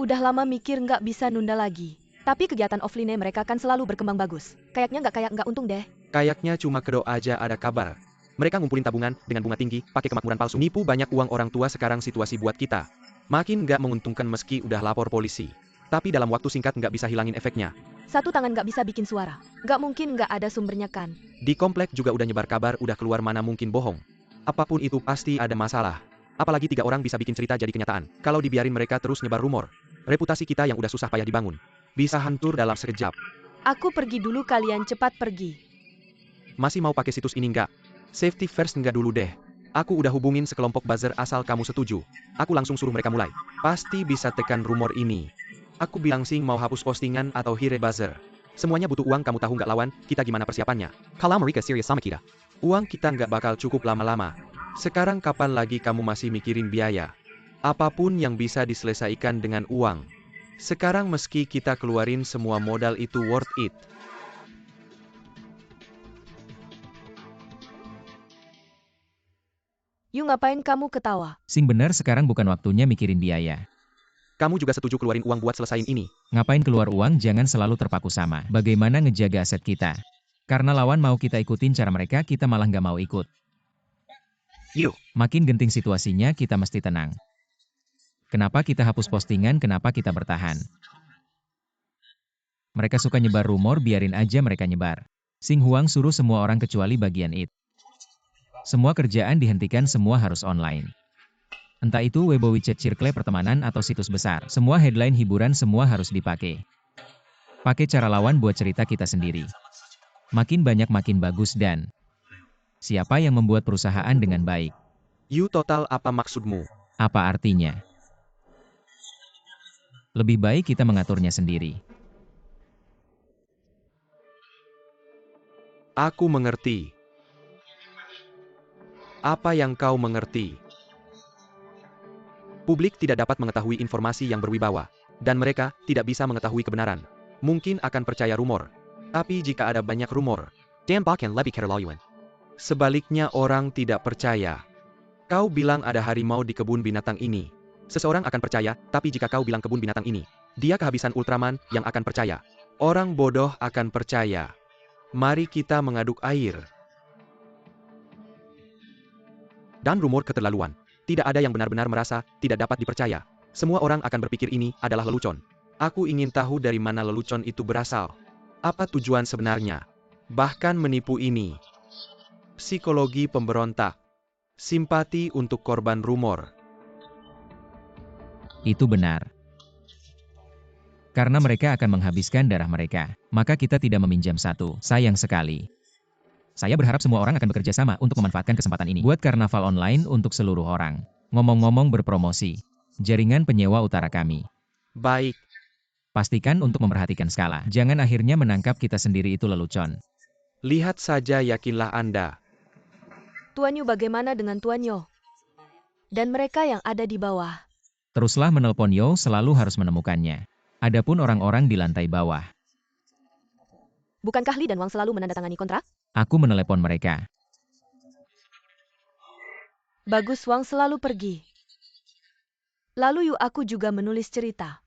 Udah lama mikir nggak bisa nunda lagi. Tapi kegiatan offline mereka kan selalu berkembang bagus. Kayaknya nggak untung deh. Kayaknya cuma kedok aja ada kabar. Mereka ngumpulin tabungan dengan bunga tinggi, pakai kemakmuran palsu. Nipu banyak uang orang tua, sekarang situasi buat kita makin nggak menguntungkan meski udah lapor polisi. Tapi dalam waktu singkat nggak bisa hilangin efeknya. Satu tangan nggak bisa bikin suara. Nggak mungkin nggak ada sumbernya kan. Di komplek juga udah nyebar kabar, udah keluar, mana mungkin bohong. Apapun itu pasti ada masalah. Apalagi 3 orang bisa bikin cerita jadi kenyataan. Kalau dibiarin mereka terus nyebar rumor, reputasi kita yang udah susah payah dibangun bisa hancur dalam sekejap. Aku pergi dulu, kalian cepat pergi. Masih mau pakai situs ini nggak? Safety first nggak dulu deh. Aku udah hubungin sekelompok buzzer, asal kamu setuju. Aku langsung suruh mereka mulai. Pasti bisa tekan rumor ini. Aku bilang sih mau hapus postingan atau hire buzzer. Semuanya butuh uang, kamu tahu nggak lawan kita gimana persiapannya? Kalau mereka serius sama kita, uang kita nggak bakal cukup lama-lama. Sekarang kapan lagi kamu masih mikirin biaya? Apapun yang bisa diselesaikan dengan uang. Sekarang meski kita keluarin semua modal itu worth it. Yuk, ngapain kamu ketawa? Sing benar, sekarang bukan waktunya mikirin biaya. Kamu juga setuju keluarin uang buat selesain ini? Ngapain keluar uang, jangan selalu terpaku sama. Bagaimana ngejaga aset kita? Karena lawan mau kita ikutin cara mereka, kita malah nggak mau ikut. Yuk. Makin genting situasinya, kita mesti tenang. Kenapa kita hapus postingan, kenapa kita bertahan? Mereka suka nyebar rumor, biarin aja mereka nyebar. Sing Huang suruh semua orang kecuali bagian IT. Semua kerjaan dihentikan, semua harus online. Entah itu Weibo, WeChat, Circle, pertemanan, atau situs besar. Semua headline hiburan semua harus dipakai. Pakai cara lawan buat cerita kita sendiri. Makin banyak makin bagus dan siapa yang membuat perusahaan dengan baik? You total apa maksudmu? Apa artinya? Lebih baik kita mengaturnya sendiri. Aku mengerti. Apa yang kau mengerti? Publik tidak dapat mengetahui informasi yang berwibawa, dan mereka tidak bisa mengetahui kebenaran. Mungkin akan percaya rumor. Tapi jika ada banyak rumor, Dan bahkan lebih keterlaluan. Sebaliknya orang tidak percaya. Kau bilang ada harimau di kebun binatang ini. Seseorang akan percaya, tapi jika kau bilang kebun binatang ini, dia kehabisan Ultraman yang akan percaya. Orang bodoh akan percaya. Mari kita mengaduk air. Dan rumor keterlaluan. Tidak ada yang benar-benar merasa tidak dapat dipercaya. Semua orang akan berpikir ini adalah lelucon. Aku ingin tahu dari mana lelucon itu berasal. Apa tujuan sebenarnya? Bahkan menipu ini. Psikologi pemberontak. Simpati untuk korban rumor. Itu benar. Karena mereka akan menghabiskan darah mereka, maka kita tidak meminjam satu. Sayang sekali. Saya berharap semua orang akan bekerja sama untuk memanfaatkan kesempatan ini. Buat karnaval online untuk seluruh orang. Ngomong-ngomong berpromosi. Jaringan penyewa utara kami. Baik. Pastikan untuk memperhatikan skala. Jangan akhirnya menangkap kita sendiri itu lelucon. Lihat saja, yakinlah Anda. Tuan Yu, bagaimana dengan Tuan Yo? Dan mereka yang ada di bawah. Teruslah menelpon Yo, selalu harus menemukannya. Adapun orang-orang di lantai bawah. Bukankah Li dan Wang selalu menandatangani kontrak? Aku menelepon mereka. Bagus, Wang selalu pergi. Lalu Yu, aku juga menulis cerita.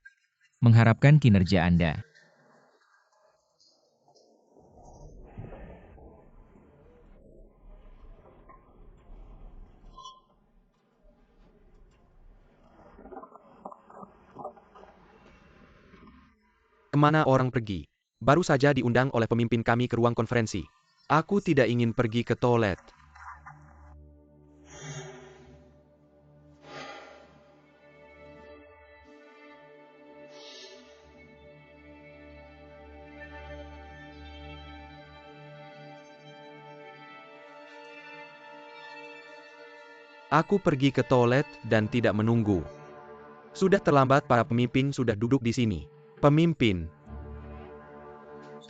Mengharapkan kinerja Anda. Kemana orang pergi? Baru saja diundang oleh pemimpin kami ke ruang konferensi. Aku tidak ingin pergi ke toilet. Aku pergi ke toilet dan tidak menunggu. Sudah terlambat, para pemimpin sudah duduk di sini. Pemimpin.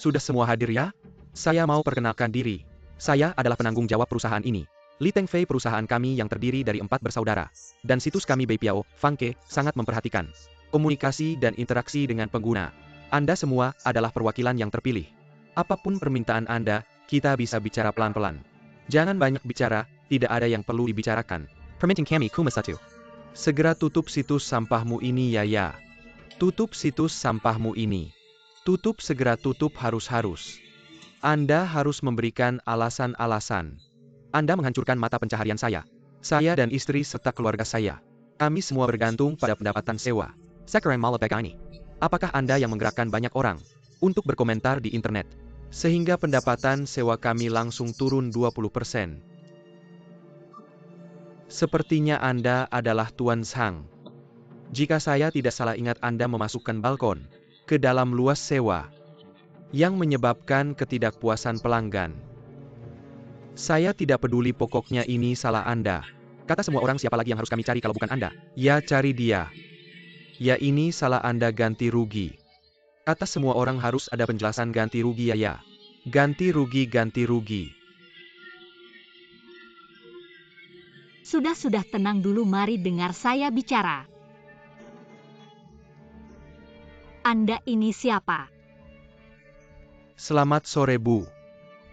Sudah semua hadir ya? Saya mau perkenalkan diri. Saya adalah penanggung jawab perusahaan ini. Li Tengfei, perusahaan kami yang terdiri dari 4 bersaudara. Dan situs kami Beipiao, Fangke, sangat memperhatikan komunikasi dan interaksi dengan pengguna. Anda semua adalah perwakilan yang terpilih. Apapun permintaan Anda, kita bisa bicara pelan-pelan. Jangan banyak bicara, tidak ada yang perlu dibicarakan. Permintaan kami Kumasatu. Segera tutup situs sampahmu ini ya. Tutup situs sampahmu ini. Tutup, segera tutup, harus. Anda harus memberikan alasan-alasan. Anda menghancurkan mata pencaharian saya. Saya dan istri serta keluarga saya. Kami semua bergantung pada pendapatan sewa. Sekarang malah begini. Apakah Anda yang menggerakkan banyak orang untuk berkomentar di internet? Sehingga pendapatan sewa kami langsung turun 20%. Sepertinya Anda adalah Tuan Sang. Jika saya tidak salah ingat, Anda memasukkan balkon ke dalam luas sewa yang menyebabkan ketidakpuasan pelanggan. Saya tidak peduli, pokoknya ini salah Anda. Kata semua orang, siapa lagi yang harus kami cari kalau bukan Anda? Ya, cari dia. Ya, ini salah Anda, ganti rugi. Kata semua orang harus ada penjelasan ganti rugi ya. Ganti rugi. Sudah tenang dulu, mari dengar saya bicara. Anda ini siapa? Selamat sore, Bu.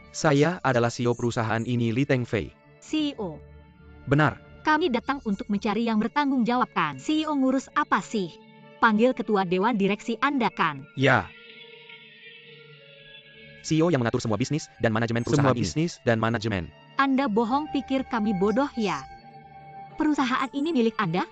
Saya adalah CEO perusahaan ini, Li Tengfei. CEO. Benar. Kami datang untuk mencari yang bertanggung jawab kan? CEO ngurus apa sih? Panggil ketua dewan direksi Anda kan? Ya. CEO yang mengatur semua bisnis dan manajemen perusahaan ini. Bisnis dan manajemen. Anda bohong, pikir kami bodoh ya? Perusahaan ini milik Anda?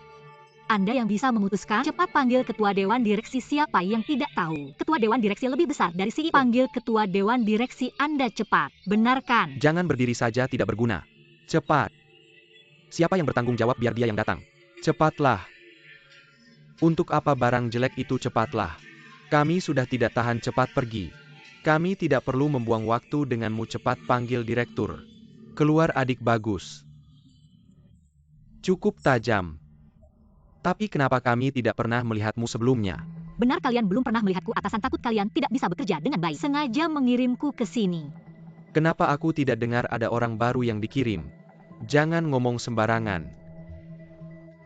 Anda yang bisa memutuskan. Cepat panggil ketua dewan direksi. Siapa yang tidak tahu? Ketua dewan direksi lebih besar dari CEO. Panggil ketua dewan direksi Anda cepat. Benar kan? Jangan berdiri saja, tidak berguna. Cepat. Siapa yang bertanggung jawab, biar dia yang datang. Cepatlah. Untuk apa barang jelek itu? Cepatlah. Kami sudah tidak tahan, cepat pergi. Kami tidak perlu membuang waktu denganmu, cepat panggil direktur. Keluar, adik bagus. Cukup tajam. Tapi kenapa kami tidak pernah melihatmu sebelumnya? Benar, kalian belum pernah melihatku. Atasan takut kalian tidak bisa bekerja dengan baik. Sengaja mengirimku ke sini. Kenapa aku tidak dengar ada orang baru yang dikirim? Jangan ngomong sembarangan.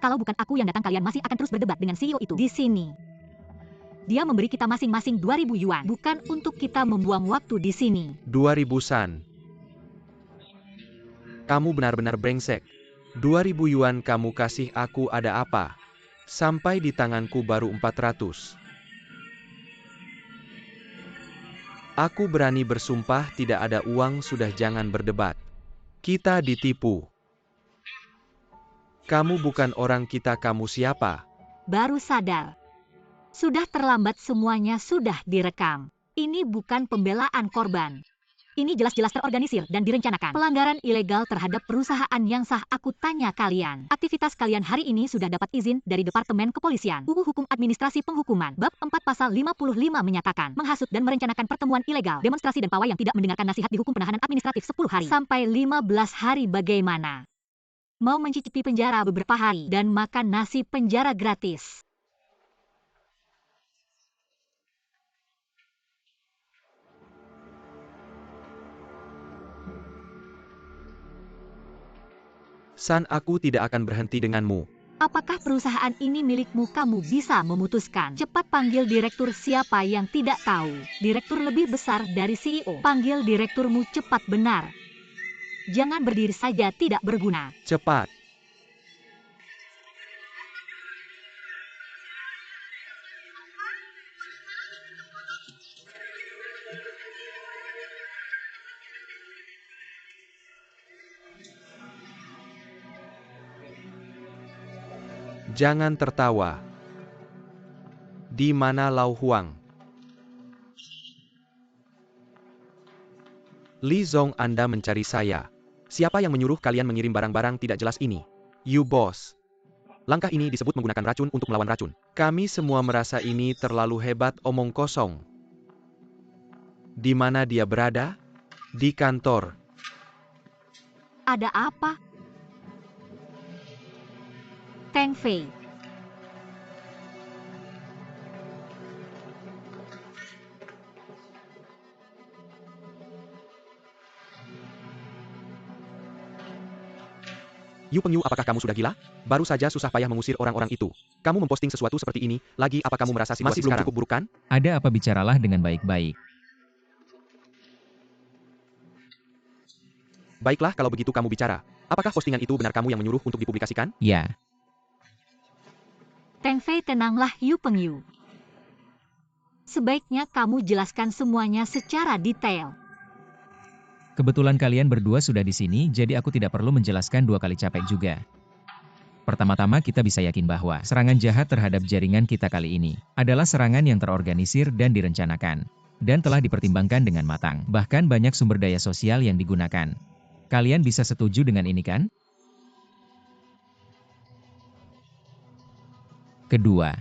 Kalau bukan aku yang datang, kalian masih akan terus berdebat dengan CEO itu di sini. Dia memberi kita masing-masing 2.000 yuan. Bukan untuk kita membuang waktu di sini. 2.000 san. Kamu benar-benar brengsek. 2000 yuan kamu kasih aku ada apa? Sampai di tanganku baru 400. Aku berani bersumpah tidak ada uang, sudah jangan berdebat. Kita ditipu. Kamu bukan orang kita, kamu siapa? Baru sadar. Sudah terlambat, semuanya sudah direkam. Ini bukan pembelaan korban. Ini jelas-jelas terorganisir dan direncanakan. Pelanggaran ilegal terhadap perusahaan yang sah. Aku tanya kalian, aktivitas kalian hari ini sudah dapat izin dari Departemen Kepolisian. UU Hukum Administrasi Penghukuman, Bab 4 Pasal 55 menyatakan, menghasut dan merencanakan pertemuan ilegal, demonstrasi dan pawai yang tidak mendengarkan nasihat dihukum penahanan administratif 10 hari sampai 15 hari. Bagaimana? Mau mencicipi penjara beberapa hari dan makan nasi penjara gratis? San, aku tidak akan berhenti denganmu. Apakah perusahaan ini milikmu? Kamu bisa memutuskan. Cepat panggil direktur. Siapa yang tidak tahu? Direktur lebih besar dari CEO. Panggil direkturmu cepat, benar. Jangan berdiri saja tidak berguna. Cepat. Jangan tertawa. Di mana Lau Huang? Li Zong, Anda mencari saya. Siapa yang menyuruh kalian mengirim barang-barang tidak jelas ini? You boss. Langkah ini disebut menggunakan racun untuk melawan racun. Kami semua merasa ini terlalu hebat, omong kosong. Di mana dia berada? Di kantor. Ada apa? Teng Fei. Yu Pengyu, apakah kamu sudah gila? Baru saja susah payah mengusir orang-orang itu. Kamu memposting sesuatu seperti ini, lagi apa kamu merasa situasi masih belum cukup buruk kan? Ada apa, bicaralah dengan baik-baik. Baiklah, kalau begitu kamu bicara. Apakah postingan itu benar kamu yang menyuruh untuk dipublikasikan? Ya. Teng Fei, tenanglah Yu Pengyu. Sebaiknya kamu jelaskan semuanya secara detail. Kebetulan kalian berdua sudah di sini, jadi aku tidak perlu menjelaskan dua kali capek juga. Pertama-tama kita bisa yakin bahwa serangan jahat terhadap jaringan kita kali ini adalah serangan yang terorganisir dan direncanakan, dan telah dipertimbangkan dengan matang. Bahkan banyak sumber daya sosial yang digunakan. Kalian bisa setuju dengan ini kan? Kedua,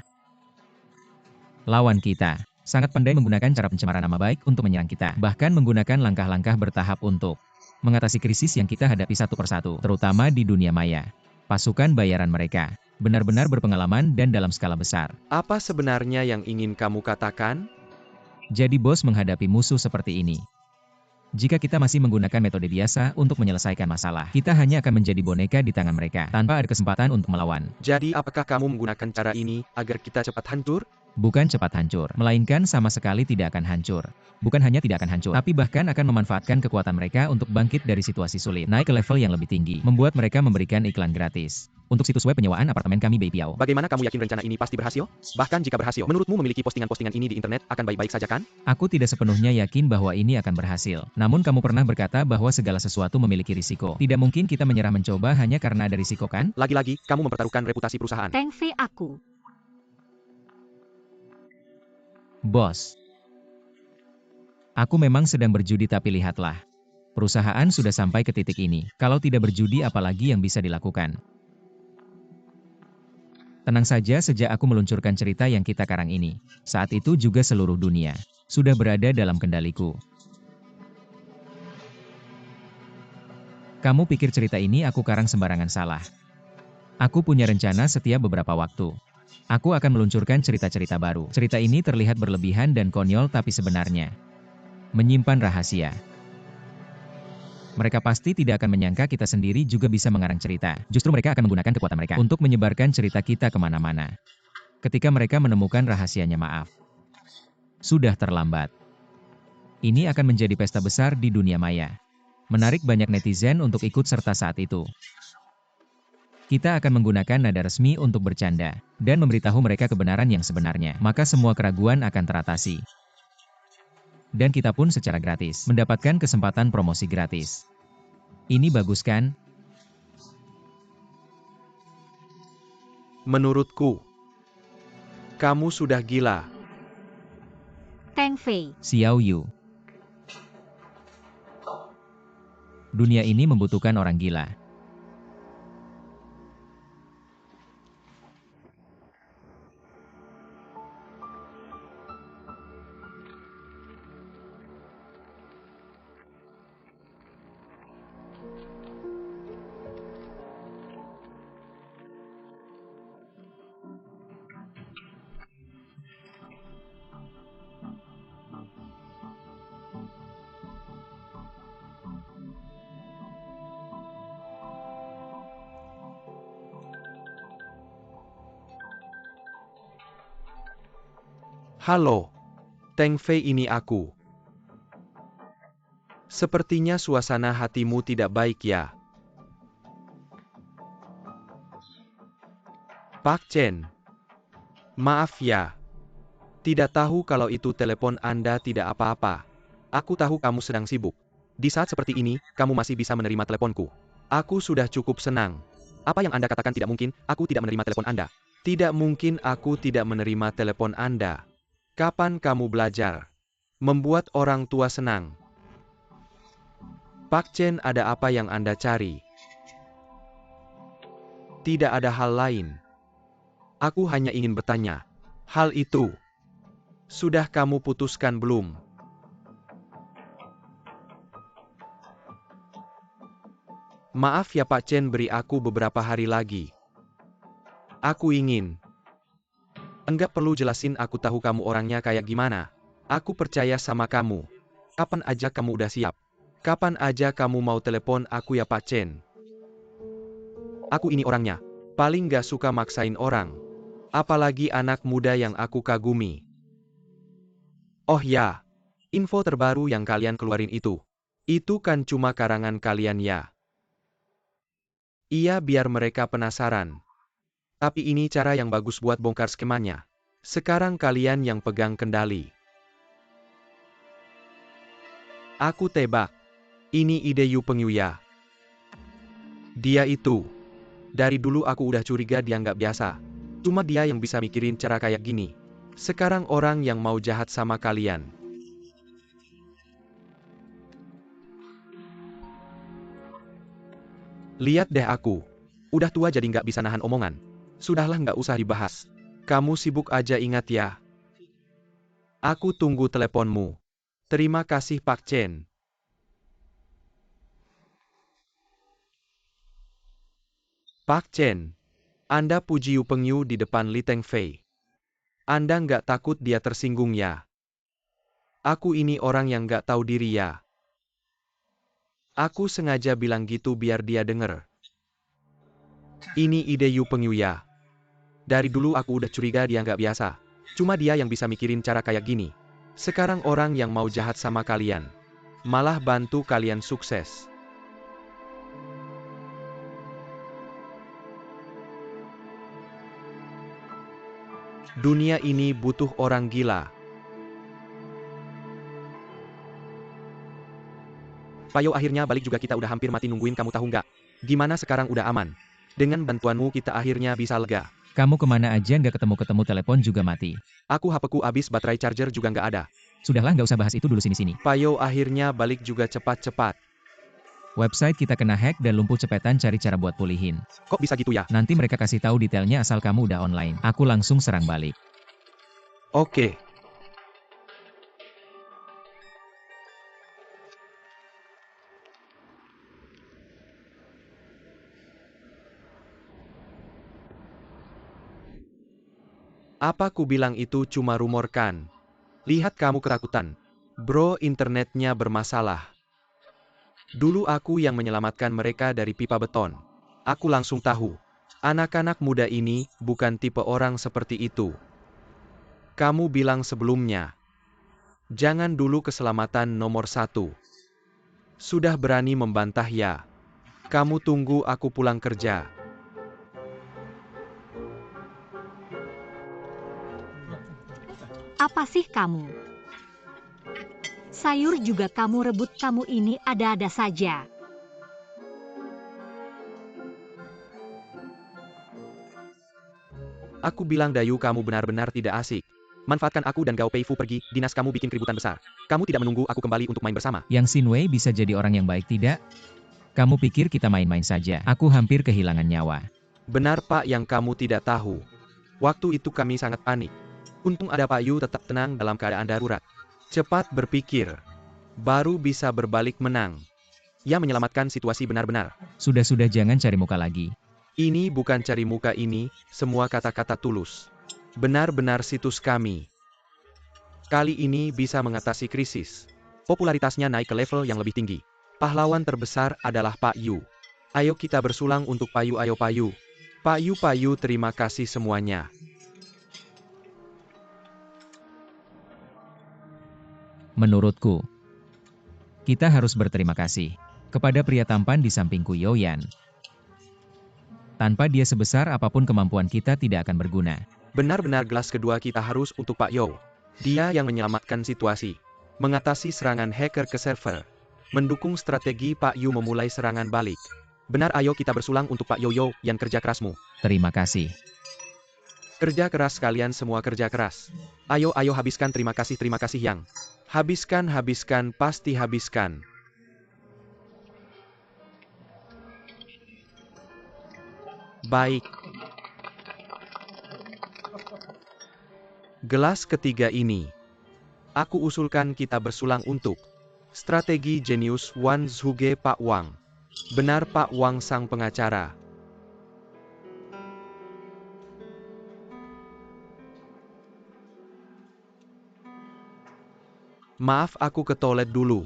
lawan kita sangat pandai menggunakan cara pencemaran nama baik untuk menyerang kita, bahkan menggunakan langkah-langkah bertahap untuk mengatasi krisis yang kita hadapi satu persatu, terutama di dunia maya. Pasukan bayaran mereka benar-benar berpengalaman dan dalam skala besar. Apa sebenarnya yang ingin kamu katakan? Jadi bos, menghadapi musuh seperti ini, jika kita masih menggunakan metode biasa untuk menyelesaikan masalah, kita hanya akan menjadi boneka di tangan mereka, tanpa ada kesempatan untuk melawan. Jadi apakah kamu menggunakan cara ini agar kita cepat hancur? Bukan cepat hancur, melainkan sama sekali tidak akan hancur. Bukan hanya tidak akan hancur, tapi bahkan akan memanfaatkan kekuatan mereka untuk bangkit dari situasi sulit, naik ke level yang lebih tinggi, membuat mereka memberikan iklan gratis untuk situs web penyewaan apartemen kami Beipiao. Bagaimana kamu yakin rencana ini pasti berhasil? Bahkan jika berhasil, menurutmu memiliki postingan-postingan ini di internet akan baik-baik saja kan? Aku tidak sepenuhnya yakin bahwa ini akan berhasil. Namun kamu pernah berkata bahwa segala sesuatu memiliki risiko. Tidak mungkin kita menyerah mencoba hanya karena ada risiko kan? Lagi-lagi, kamu mempertaruhkan reputasi perusahaan. Teng Fei, aku. Bos, aku memang sedang berjudi, tapi lihatlah. Perusahaan sudah sampai ke titik ini. Kalau tidak berjudi, apalagi yang bisa dilakukan? Tenang saja, sejak aku meluncurkan cerita yang kita karang ini, saat itu juga seluruh dunia sudah berada dalam kendaliku. Kamu pikir cerita ini aku karang sembarangan? Salah. Aku punya rencana setiap beberapa waktu. Aku akan meluncurkan cerita-cerita baru. Cerita ini terlihat berlebihan dan konyol, tapi sebenarnya menyimpan rahasia. Mereka pasti tidak akan menyangka kita sendiri juga bisa mengarang cerita. Justru mereka akan menggunakan kekuatan mereka untuk menyebarkan cerita kita kemana-mana. Ketika mereka menemukan rahasianya, maaf, sudah terlambat. Ini akan menjadi pesta besar di dunia maya. Menarik banyak netizen untuk ikut serta saat itu. Kita akan menggunakan nada resmi untuk bercanda, dan memberitahu mereka kebenaran yang sebenarnya. Maka semua keraguan akan teratasi. Dan kita pun secara gratis, mendapatkan kesempatan promosi gratis. Ini bagus kan? Menurutku, kamu sudah gila. Teng Fei. Xiao Yu. Dunia ini membutuhkan orang gila. Halo, Teng Fei, ini aku. Sepertinya suasana hatimu tidak baik ya. Pak Chen. Maaf ya. Tidak tahu kalau itu telepon Anda tidak apa-apa. Aku tahu kamu sedang sibuk. Di saat seperti ini, kamu masih bisa menerima teleponku. Aku sudah cukup senang. Apa yang Anda katakan tidak mungkin, aku tidak menerima telepon Anda. Tidak mungkin aku tidak menerima telepon Anda. Kapan kamu belajar membuat orang tua senang? Pak Chen, ada apa yang Anda cari? Tidak ada hal lain. Aku hanya ingin bertanya. Hal itu sudah kamu putuskan belum? Maaf ya Pak Chen, beri aku beberapa hari lagi. Aku ingin. Enggak perlu jelasin, aku tahu kamu orangnya kayak gimana. Aku percaya sama kamu. Kapan aja kamu udah siap. Kapan aja kamu mau telepon aku ya Pak Chen. Aku ini orangnya. Paling gak suka maksain orang. Apalagi anak muda yang aku kagumi. Oh ya. Info terbaru yang kalian keluarin itu. Itu kan cuma karangan kalian ya. Iya, biar mereka penasaran. Tapi ini cara yang bagus buat bongkar skemanya. Sekarang kalian yang pegang kendali. Aku tebak. Ini ide Yu Pengyu ya. Dia itu. Dari dulu aku udah curiga dia nggak biasa. Cuma dia yang bisa mikirin cara kayak gini. Sekarang orang yang mau jahat sama kalian. Lihat deh aku. Udah tua jadi nggak bisa nahan omongan. Sudahlah, nggak usah dibahas. Kamu sibuk aja, ingat ya. Aku tunggu teleponmu. Terima kasih Pak Chen. Pak Chen. Anda puji Yu Pengyu di depan Li Teng Fei. Anda nggak takut dia tersinggung ya? Aku ini orang yang nggak tahu diri ya. Aku sengaja bilang gitu biar dia denger. Ini ide Yu Pengyu ya. Dari dulu aku udah curiga dia nggak biasa. Cuma dia yang bisa mikirin cara kayak gini. Sekarang orang yang mau jahat sama kalian. Malah bantu kalian sukses. Dunia ini butuh orang gila. Payo, akhirnya balik juga, kita udah hampir mati nungguin kamu, tahu nggak? Gimana sekarang udah aman? Dengan bantuanmu kita akhirnya bisa lega. Kamu kemana aja, nggak ketemu-ketemu, telepon juga mati. Aku HP-ku habis, baterai charger juga nggak ada. Sudahlah, nggak usah bahas itu dulu, sini-sini. Payo, akhirnya balik juga cepat-cepat. Website kita kena hack dan lumpuh, cepetan cari cara buat pulihin. Kok bisa gitu ya? Nanti mereka kasih tahu detailnya asal kamu udah online. Aku langsung serang balik. Oke. Apa ku bilang itu cuma rumor kan? Lihat kamu ketakutan. Bro, internetnya bermasalah. Dulu aku yang menyelamatkan mereka dari pipa beton. Aku langsung tahu. Anak-anak muda ini bukan tipe orang seperti itu. Kamu bilang sebelumnya. Jangan dulu keselamatan nomor 1. Sudah berani membantah ya? Kamu tunggu aku pulang kerja. Apa sih kamu? Sayur juga kamu rebut, kamu ini ada-ada saja. Aku bilang Dayu kamu benar-benar tidak asik. Manfaatkan aku dan Gao Peifu pergi, dinas kamu bikin keributan besar. Kamu tidak menunggu aku kembali untuk main bersama. Yang Xinwei bisa jadi orang yang baik tidak? Kamu pikir kita main-main saja? Aku hampir kehilangan nyawa. Benar Pak, yang kamu tidak tahu. Waktu itu kami sangat panik. Untung ada Pak Yu tetap tenang dalam keadaan darurat. Cepat berpikir. Baru bisa berbalik menang. Ia menyelamatkan situasi benar-benar. Sudah-sudah jangan cari muka lagi. Ini bukan cari muka, ini semua kata-kata tulus. Benar-benar situs kami. Kali ini bisa mengatasi krisis. Popularitasnya naik ke level yang lebih tinggi. Pahlawan terbesar adalah Pak Yu. Ayo kita bersulang untuk Pak Yu, ayo Pak Yu. Pak Yu, terima kasih semuanya. Menurutku, kita harus berterima kasih kepada pria tampan di sampingku, Yoyan. Tanpa dia sebesar apapun kemampuan kita tidak akan berguna. Benar-benar gelas kedua kita harus untuk Pak Yo. Dia yang menyelamatkan situasi. Mengatasi serangan hacker ke server. Mendukung strategi Pak Yu memulai serangan balik. Benar, ayo kita bersulang untuk Pak Yoyo yang kerja kerasmu. Terima kasih. Kerja keras kalian semua, kerja keras. Ayo habiskan, terima kasih yang. Habiskan, pasti habiskan. Baik. Gelas ketiga ini. Aku usulkan kita bersulang untuk strategi jenius Wan Zhuge Pak Wang. Benar Pak Wang sang pengacara. Maaf, aku ke toilet dulu.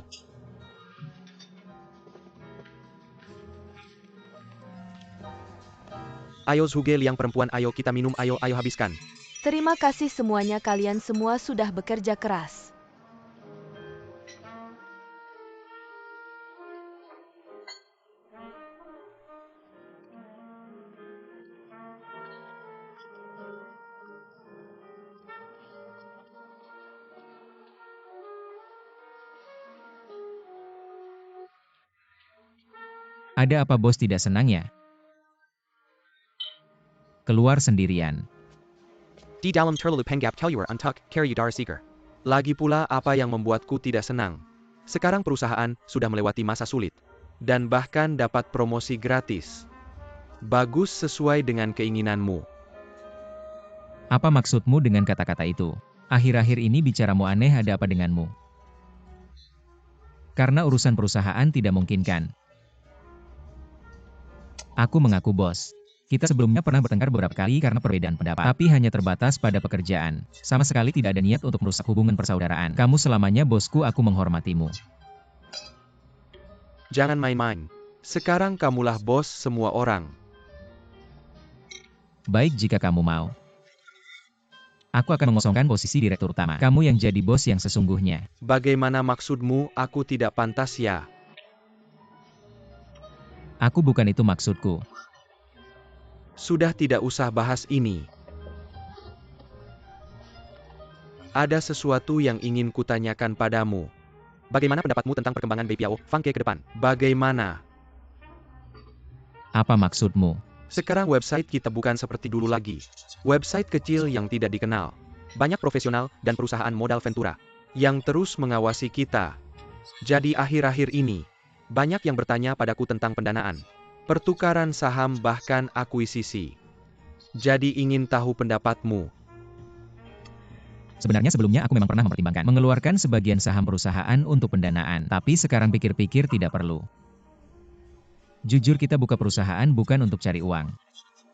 Ayo Zhuge Liang perempuan, ayo kita minum, ayo habiskan. Terima kasih semuanya, kalian semua sudah bekerja keras. Ada apa bos tidak senang ya? Keluar sendirian. Di dalam terlalu penggap keluar untuk cari udara segar. Lagi pula apa yang membuatku tidak senang? Sekarang perusahaan sudah melewati masa sulit. Dan bahkan dapat promosi gratis. Bagus, sesuai dengan keinginanmu. Apa maksudmu dengan kata-kata itu? Akhir-akhir ini bicaramu aneh, ada apa denganmu? Karena urusan perusahaan tidak memungkinkan. Aku mengaku bos. Kita sebelumnya pernah bertengkar beberapa kali karena perbedaan pendapat. Tapi hanya terbatas pada pekerjaan. Sama sekali tidak ada niat untuk merusak hubungan persaudaraan. Kamu selamanya bosku, aku menghormatimu. Jangan main-main. Sekarang kamulah bos semua orang. Baik jika kamu mau. Aku akan mengosongkan posisi direktur utama. Kamu yang jadi bos yang sesungguhnya. Bagaimana maksudmu? Aku tidak pantas ya? Aku bukan itu maksudku. Sudah, tidak usah bahas ini. Ada sesuatu yang ingin kutanyakan padamu. Bagaimana pendapatmu tentang perkembangan BPO Fangke ke depan? Bagaimana? Apa maksudmu? Sekarang website kita bukan seperti dulu lagi. Website kecil yang tidak dikenal. Banyak profesional dan perusahaan modal Ventura yang terus mengawasi kita. Jadi akhir-akhir ini, banyak yang bertanya padaku tentang pendanaan, pertukaran saham, bahkan akuisisi. Jadi ingin tahu pendapatmu. Sebenarnya sebelumnya aku memang pernah mempertimbangkan mengeluarkan sebagian saham perusahaan untuk pendanaan. Tapi sekarang pikir-pikir tidak perlu. Jujur, kita buka perusahaan bukan untuk cari uang.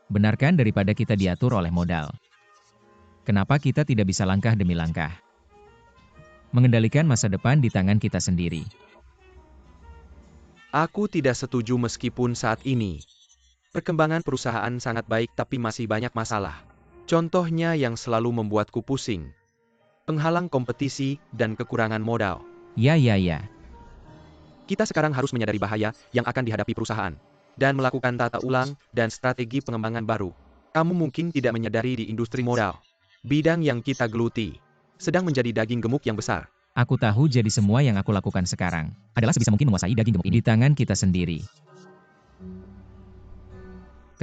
Benarkan daripada kita diatur oleh modal. Kenapa kita tidak bisa langkah demi langkah? Mengendalikan masa depan di tangan kita sendiri. Aku tidak setuju meskipun saat ini perkembangan perusahaan sangat baik, tapi masih banyak masalah. Contohnya yang selalu membuatku pusing. Penghalang kompetisi dan kekurangan modal. Ya. Kita sekarang harus menyadari bahaya yang akan dihadapi perusahaan, dan melakukan tata ulang dan strategi pengembangan baru. Kamu mungkin tidak menyadari di industri modal, bidang yang kita geluti, sedang menjadi daging gemuk yang besar. Aku tahu jadi semua yang aku lakukan sekarang adalah sebisa mungkin menguasai daging gemuk ini di tangan kita sendiri.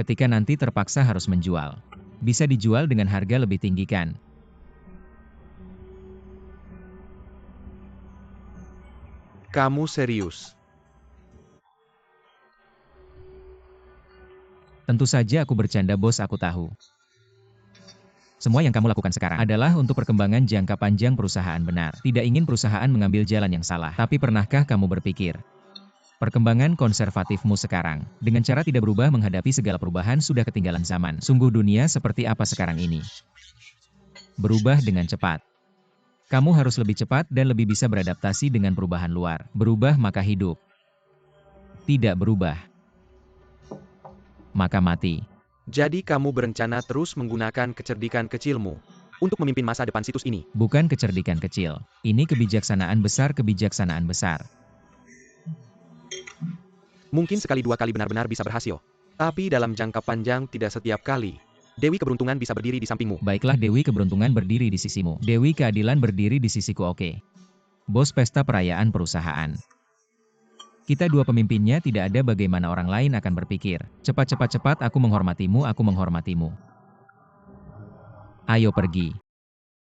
Ketika nanti terpaksa harus menjual, bisa dijual dengan harga lebih tinggi kan? Kamu serius? Tentu saja aku bercanda bos, aku tahu. Semua yang kamu lakukan sekarang adalah untuk perkembangan jangka panjang perusahaan benar. Tidak ingin perusahaan mengambil jalan yang salah. Tapi pernahkah kamu berpikir, perkembangan konservatifmu sekarang, dengan cara tidak berubah menghadapi segala perubahan sudah ketinggalan zaman. Sungguh dunia seperti apa sekarang ini? Berubah dengan cepat. Kamu harus lebih cepat dan lebih bisa beradaptasi dengan perubahan luar. Berubah maka hidup. Tidak berubah, maka mati. Jadi kamu berencana terus menggunakan kecerdikan kecilmu untuk memimpin masa depan situs ini? Bukan kecerdikan kecil. Ini kebijaksanaan besar, kebijaksanaan besar. Mungkin sekali dua kali benar-benar bisa berhasil. Tapi dalam jangka panjang tidak setiap kali. Dewi keberuntungan bisa berdiri di sampingmu. Baiklah, Dewi keberuntungan berdiri di sisimu. Dewi keadilan berdiri di sisiku, oke. Bos pesta perayaan perusahaan. Kita dua pemimpinnya, tidak ada bagaimana orang lain akan berpikir. Cepat, aku menghormatimu, aku menghormatimu. Ayo pergi.